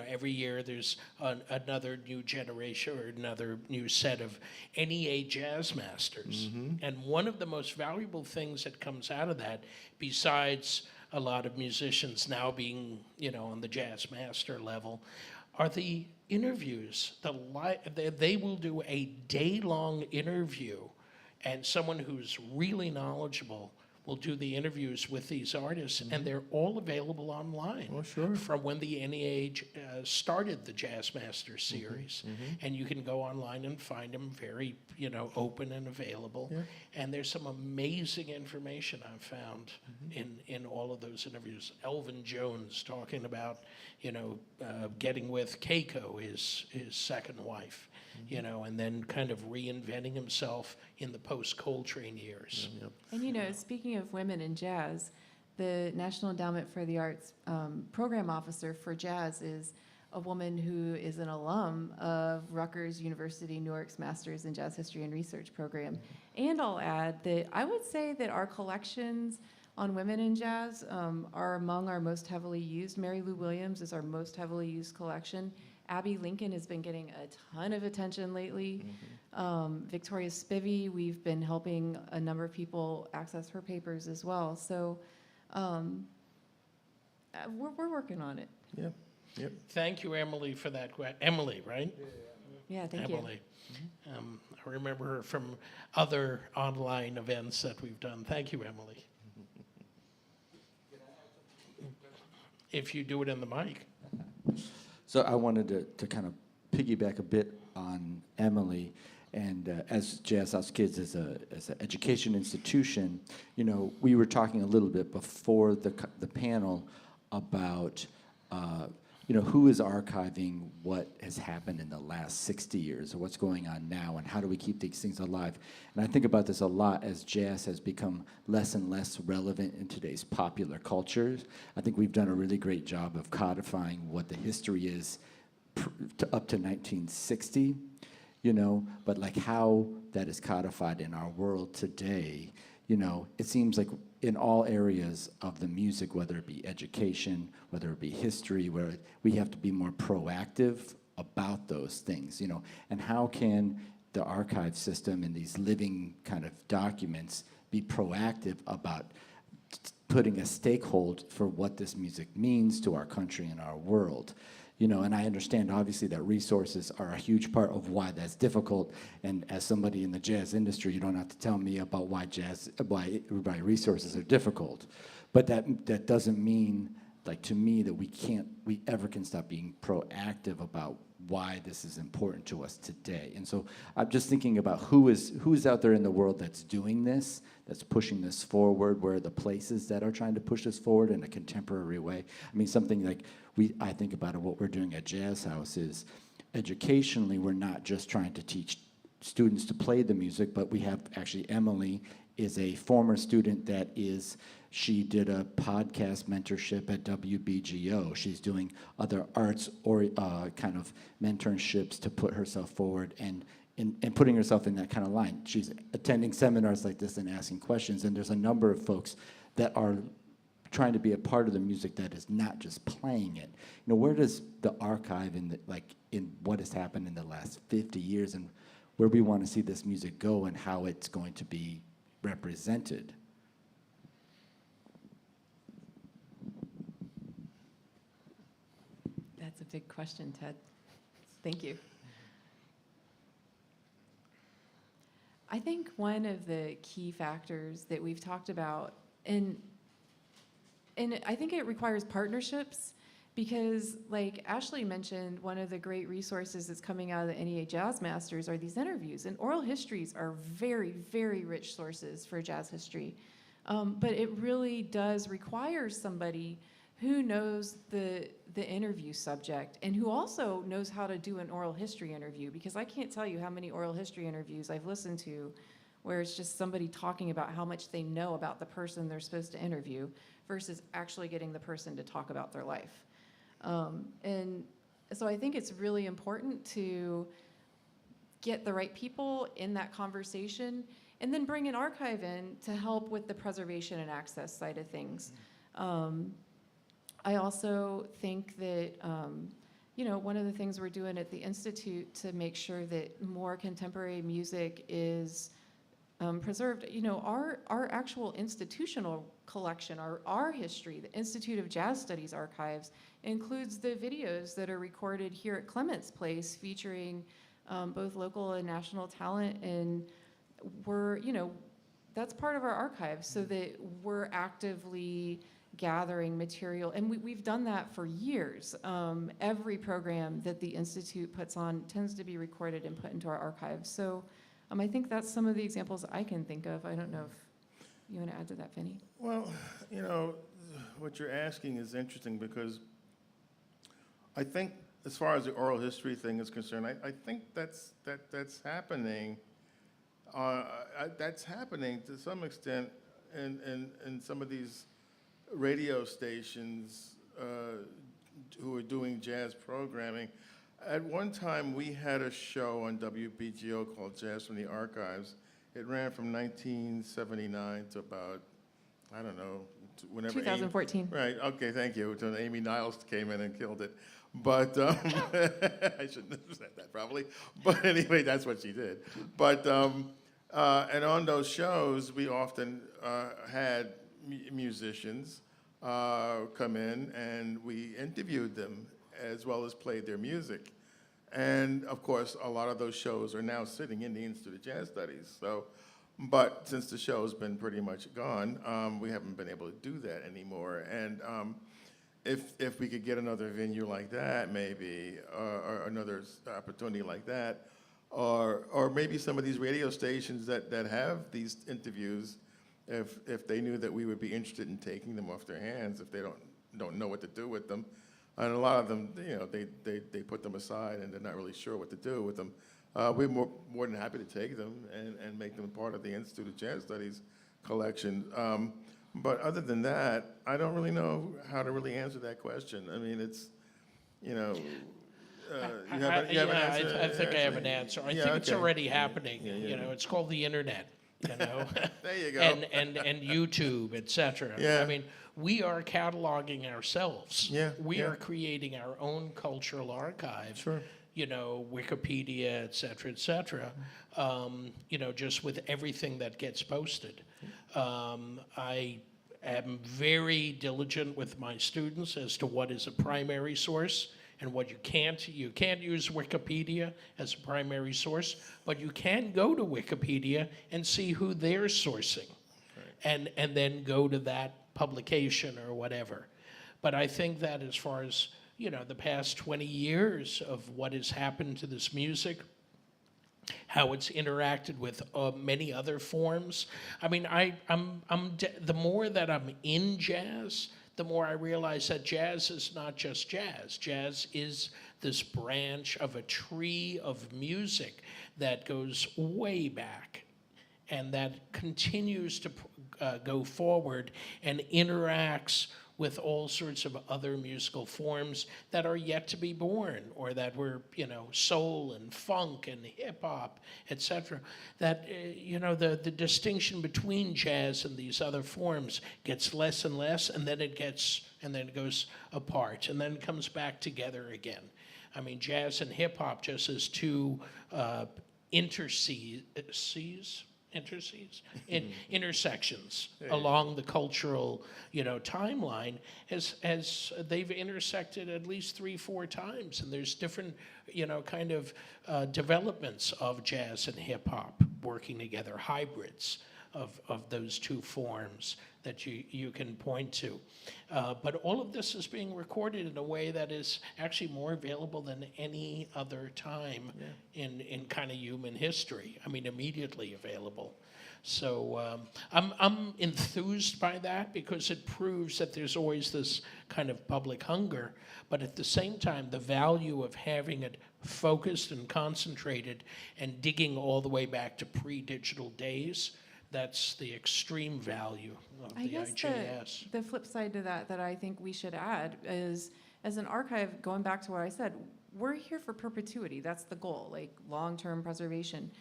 every year there's another new generation or another new set of NEA jazz masters. And one of the most valuable things that comes out of that, besides a lot of musicians now being, on the jazz master level, are the interviews. They will do a day-long interview, and someone who's really knowledgeable will do the interviews with these artists, and they're all available online. Oh, sure. From when the NEA started the Jazz Master series. And you can go online and find them very, open and available. Yeah. And there's some amazing information I've found in all of those interviews. Elvin Jones talking about, getting with Keiko, his second wife, and then kind of reinventing himself in the post-Coltrane years. And speaking of women in jazz, the National Endowment for the Arts program officer for jazz is a woman who is an alum of Rutgers University Newark's Masters in Jazz History and Research program. And I'll add that I would say that our collections on women in jazz are among our most heavily used. Mary Lou Williams is our most heavily used collection. Abby Lincoln has been getting a ton of attention lately. Victoria Spivey, we've been helping a number of people access her papers as well. So we're working on it. Yeah. Yep. Thank you, Emily, for that. Emily, right? Yeah, thank you. Emily. I remember her from other online events that we've done. Thank you, Emily. If you do it in the mic. So I wanted to kind of piggyback a bit on Emily, and as Jazz House Kids as an education institution, we were talking a little bit before the panel about who is archiving what has happened in the last 60 years, or what's going on now, and how do we keep these things alive? And I think about this a lot as jazz has become less and less relevant in today's popular culture. I think we've done a really great job of codifying what the history is up to 1960, but like how that is codified in our world today, it seems like in all areas of the music, whether it be education, whether it be history, where we have to be more proactive about those things, and how can the archive system and these living kind of documents be proactive about putting a stakehold for what this music means to our country and our world. You know, and I understand obviously that resources are a huge part of why that's difficult. And as somebody in the jazz industry, you don't have to tell me about why resources are difficult. But that doesn't mean, like, to me, that we ever can stop being proactive about why this is important to us today. And so I'm just thinking about who is out there in the world that's doing this, that's pushing this forward, where are the places that are trying to push this forward in a contemporary way. I mean, something like I think about it, what we're doing at Jazz House is educationally, we're not just trying to teach students to play the music, but we have actually Emily is a former student she did a podcast mentorship at WBGO. She's doing other arts or kind of mentorships to put herself forward and putting herself in that kind of line. She's attending seminars like this and asking questions, and there's a number of folks that are trying to be a part of the music that is not just playing it. You know, where does the archive in what has happened in the last 50 years and where we want to see this music go and how it's going to be represented? That's a big question, Ted. Thank you. I think one of the key factors that we've talked about, and I think it requires partnerships, because like Ashley mentioned, one of the great resources that's coming out of the NEA Jazz Masters are these interviews, and oral histories are very, very rich sources for jazz history. But it really does require somebody who knows the interview subject and who also knows how to do an oral history interview, because I can't tell you how many oral history interviews I've listened to where it's just somebody talking about how much they know about the person they're supposed to interview versus actually getting the person to talk about their life. And so I think it's really important to get the right people in that conversation and then bring an archive in to help with the preservation and access side of things. I also think that, one of the things we're doing at the Institute to make sure that more contemporary music is preserved, our actual institutional collection, our history, the Institute of Jazz Studies archives, includes the videos that are recorded here at Clements Place featuring both local and national talent, and that's part of our archives, so that we're actively gathering material, and we've done that for years. Every program that the Institute puts on tends to be recorded and put into our archives. So I think that's some of the examples I can think of. I don't know if you want to add to that, Vinny? Well, what you're asking is interesting, because I think as far as the oral history thing is concerned, I think that's happening. That's happening to some extent in some of these radio stations who are doing jazz programming. At one time, we had a show on WBGO called Jazz from the Archives. It ran from 1979 to about, I don't know, whenever 2014. Right, okay, thank you. Until Amy Niles came in and killed it. But I shouldn't have said that probably. But anyway, that's what she did. But, and on those shows, we often had musicians come in, and we interviewed them as well as played their music. And of course, a lot of those shows are now sitting in the Institute of Jazz Studies. So, but since the show's been pretty much gone, we haven't been able to do that anymore. And if we could get another venue like that, maybe, or another opportunity like that, or maybe some of these radio stations that have these interviews, if they knew that we would be interested in taking them off their hands, if they don't know what to do with them. And a lot of them, they put them aside and they're not really sure what to do with them. We're more than happy to take them and make them part of the Institute of Jazz Studies collection. But other than that, I don't really know how to really answer that question. I mean, it's, you have an answer? I think I have an answer. I think it's already happening. Yeah. It's called the internet. There you go. and YouTube, etc. Yeah. I mean, we are cataloging ourselves. Yeah, We yeah. are creating our own cultural archive. Sure. Wikipedia, et cetera, just with everything that gets posted. I am very diligent with my students as to what is a primary source and what you can't. You can't use Wikipedia as a primary source, but you can go to Wikipedia and see who they're sourcing, and then go to that publication or whatever. But I think that as far as, the past 20 years of what has happened to this music, how it's interacted with many other forms. I mean, the more that I'm in jazz, the more I realize that jazz is not just jazz. Jazz is this branch of a tree of music that goes way back and that continues to go forward and interacts with all sorts of other musical forms that are yet to be born, or that were, soul and funk and hip hop, etc. That, the distinction between jazz and these other forms gets less and less, and then it goes apart, and then it comes back together again. I mean, jazz and hip hop, just as two intersections along the cultural, timeline, as they've intersected at least 3-4 times, and there's different, kind of developments of jazz and hip hop working together, hybrids of those two forms that you can point to. But all of this is being recorded in a way that is actually more available than any other time in kind of human history. I mean, immediately available. So I'm enthused by that, because it proves that there's always this kind of public hunger, but at the same time, the value of having it focused and concentrated and digging all the way back to pre-digital days, that's the extreme value of the IJS. The flip side to that I think we should add is, as an archive, going back to what I said, we're here for perpetuity. That's the goal, like long-term preservation.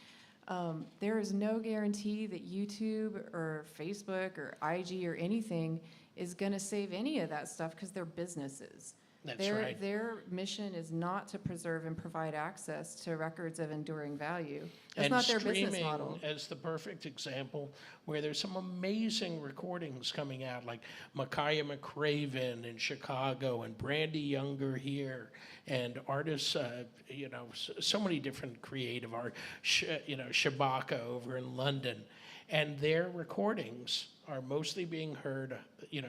There is no guarantee that YouTube or Facebook or IG or anything is going to save any of that stuff, because they're businesses. That's right. Their mission is not to preserve and provide access to records of enduring value. That's And not their business model. streaming as the perfect example, where there's some amazing recordings coming out, like Micaiah McCraven in Chicago and Brandy Younger here, and artists, so many different creative art, Shabaka over in London. And their recordings are mostly being heard,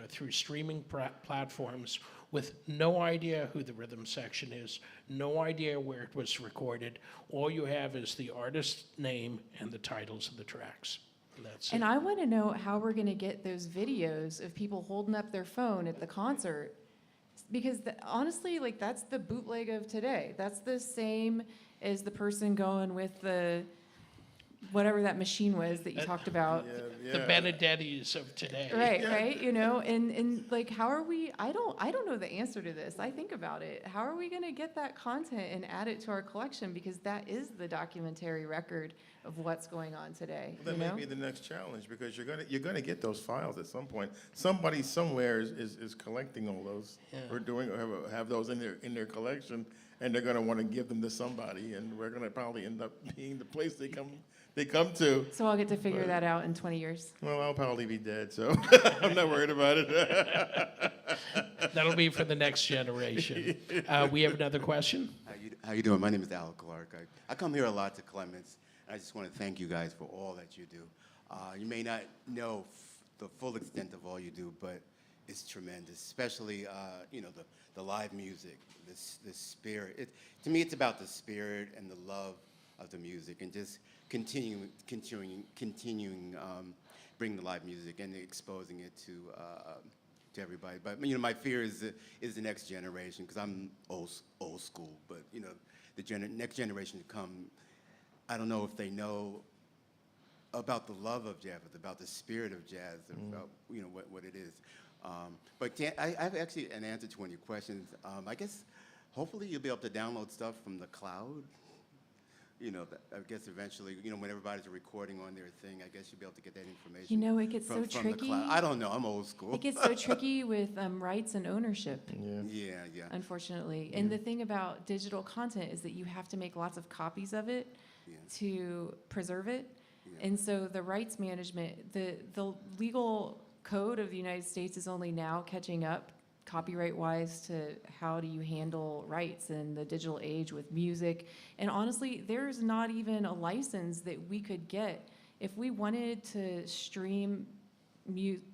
through streaming platforms, with no idea who the rhythm section is, no idea where it was recorded. All you have is the artist's name and the titles of the tracks. And that's And it. I want to know how we're going to get those videos of people holding up their phone at the concert, because honestly, like, that's the bootleg of today. That's the same as the person going with the whatever that machine was that you talked about. The Benedettis of today. Right, and like, how are we, I don't know the answer to this. I think about it. How are we going to get that content and add it to our collection? Because that is the documentary record of what's going on today. That may be the next challenge, because you're gonna get those files at some point. Somebody somewhere is collecting all those, or have those in their collection, and they're gonna want to give them to somebody, and we're gonna probably end up being the place they come to. So I'll get to figure that out in 20 years. Well, I'll probably be dead, so I'm not worried about it. That'll be for the next generation. We have another question. How you doing? My name is Al Clark. I come here a lot to Clements. I just want to thank you guys for all that you do. You may not know the full extent of all you do, but it's tremendous, especially the live music, this spirit. To me, it's about the spirit and the love of the music, and just continuing bringing the live music and exposing it to everybody. But my fear is the next generation, because I'm old school. But the next generation to come, I don't know if they know about the love of jazz, about the spirit of jazz, about what it is. But I have actually an answer to one of your questions. I guess hopefully you'll be able to download stuff from the cloud. I guess eventually, when everybody's recording on their thing, I guess you'll be able to get that information. It gets so from the tricky. cloud. I don't know. I'm old school. It gets so tricky with rights and ownership. Yeah. Unfortunately. And the thing about digital content is that you have to make lots of copies of it to preserve it. And so the rights management, the legal code of the United States is only now catching up copyright-wise to how do you handle rights in the digital age with music. And honestly, there's not even a license that we could get. If we wanted to stream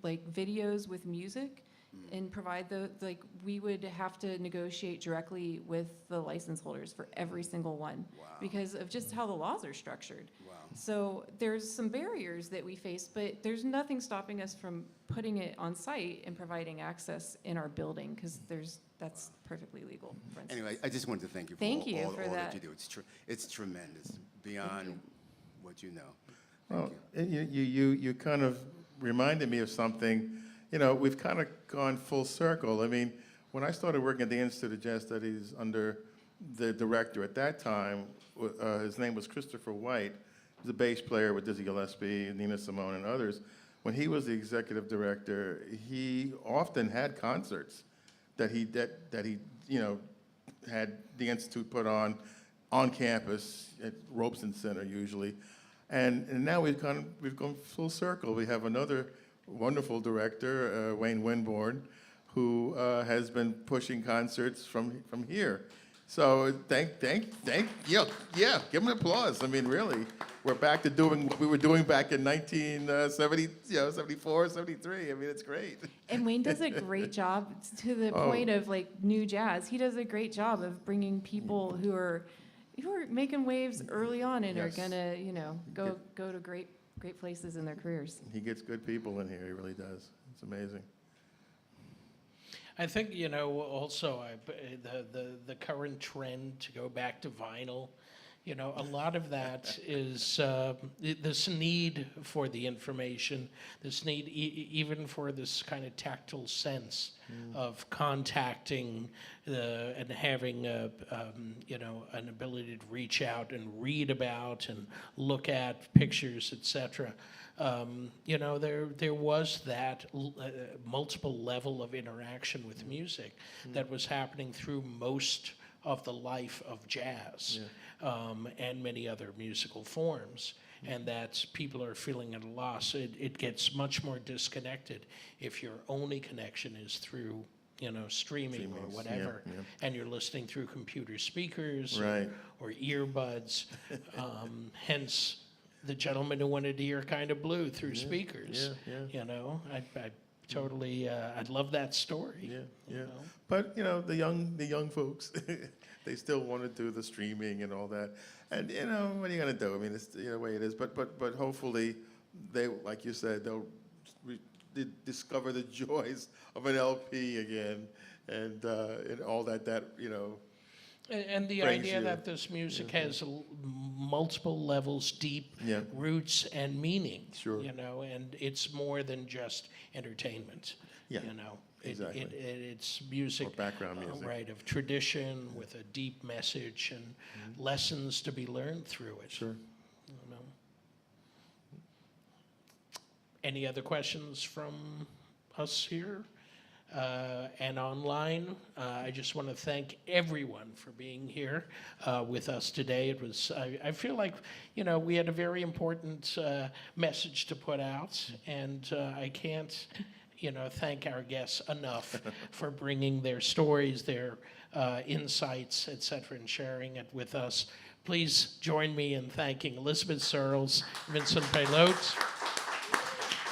like videos with music and provide we would have to negotiate directly with the license holders for every single one because of just how the laws are structured. Wow. So there's some barriers that we face, but there's nothing stopping us from putting it on site and providing access in our building because that's perfectly legal. For instance. Anyway, I just wanted to thank you for Thank you all for that that. you do. It's tremendous, beyond what you know. Well, you kind of reminded me of something. You know, we've kind of gone full circle. I mean, when I started working at the Institute of Jazz Studies under the director at that time, his name was Christopher White. He was a bass player with Dizzy Gillespie, Nina Simone, and others. When he was the executive director, he often had concerts that he had the Institute put on campus at Robeson Center usually. And now we've gone full circle. We have another wonderful director, Wayne Winborn, who has been pushing concerts from here. So thank yeah, give him an applause. I mean, really, we're back to doing what we were doing back in 1970, 74, 73. I mean, it's great. And Wayne does a great job to the point of like new jazz. He does a great job of bringing people who are making waves early on and are gonna, go to great places in their careers. He gets good people in here. He really does. It's amazing. I think, also the current trend to go back to vinyl, a lot of that is this need for the information, this need even for this kind of tactile sense of contacting and having an ability to reach out and read about and look at pictures, etc. There was that multiple level of interaction with music that was happening through most of the life of jazz and many other musical forms, and that people are feeling at a loss. It gets much more disconnected if your only connection is through streaming or whatever, and you're listening through computer speakers or earbuds. Hence, the gentleman who wanted to hear Kind of Blue through speakers. I totally, I love that story. But the young folks, they still want to do the streaming and all that. And what are you gonna do? I mean, it's the way it is. But hopefully, they, like you said, they'll discover the joys of an LP again, and all that. And the idea that this music has multiple levels, deep roots and meaning, and it's more than just entertainment. Exactly. It's music, or background music, right, of tradition with a deep message and lessons to be learned through it. Sure. Any other questions from us here? And online. I just want to thank everyone for being here with us today. It was, I feel like, we had a very important message to put out, and I can't, thank our guests enough for bringing their stories, their insights, et cetera, and sharing it with us. Please join me in thanking Elizabeth Surles, Vincent Pelote,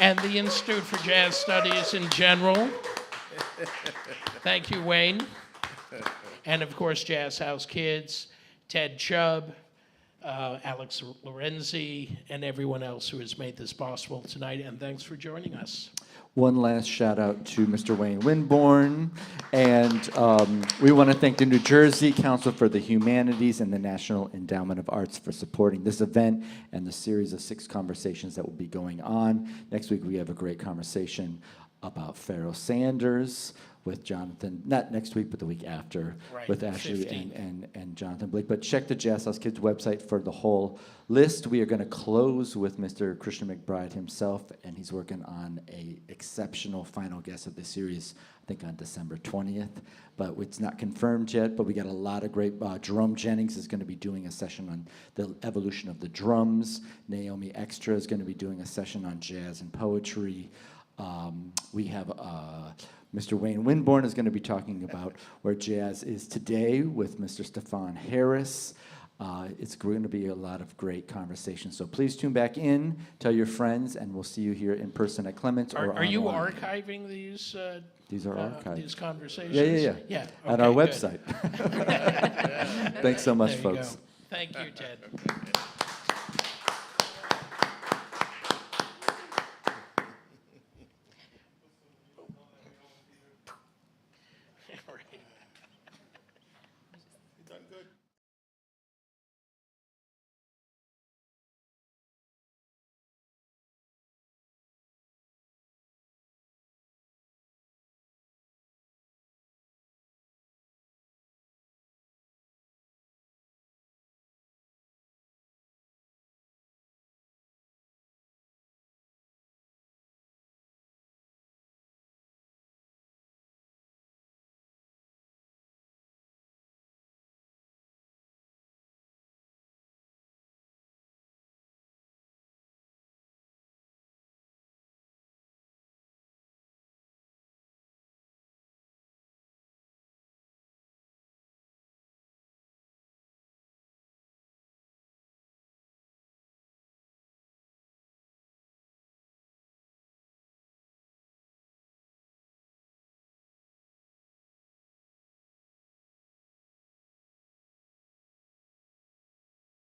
and the Institute for Jazz Studies in general. Thank you, Wayne. And of course, Jazz House Kids, Ted Chubb, Alex Lorenzi, and everyone else who has made this possible tonight. And thanks for joining us. One last shout out to Mr. Wayne Winborn, and we want to thank the New Jersey Council for the Humanities and the National Endowment of Arts for supporting this event and the series of 6 conversations that will be going on. Next week we have a great conversation about Pharoah Sanders with Jonathan, not next week, but the week after, with Ashley and Jonathan Blake. But check the Jazz House Kids website for the whole list. We are going to close with Mr. Christian McBride himself, and he's working on a exceptional final guest of the series, I think on December 20th. But it's not confirmed yet, but we got a lot of great, Drum Jennings is going to be doing a session on the evolution of the drums. Naomi Extra is going to be doing a session on jazz and poetry. We have Mr. Wayne Winborn is going to be talking about where jazz is today with Mr. Stefan Harris. It's going to be a lot of great conversation. So please tune back in, tell your friends, and we'll see you here in person at Clements or Are you online. archiving these? These are archived. These conversations. Yeah. Yeah. On our okay, good. website. Thanks so much, There you folks. go. Thank you, Ted.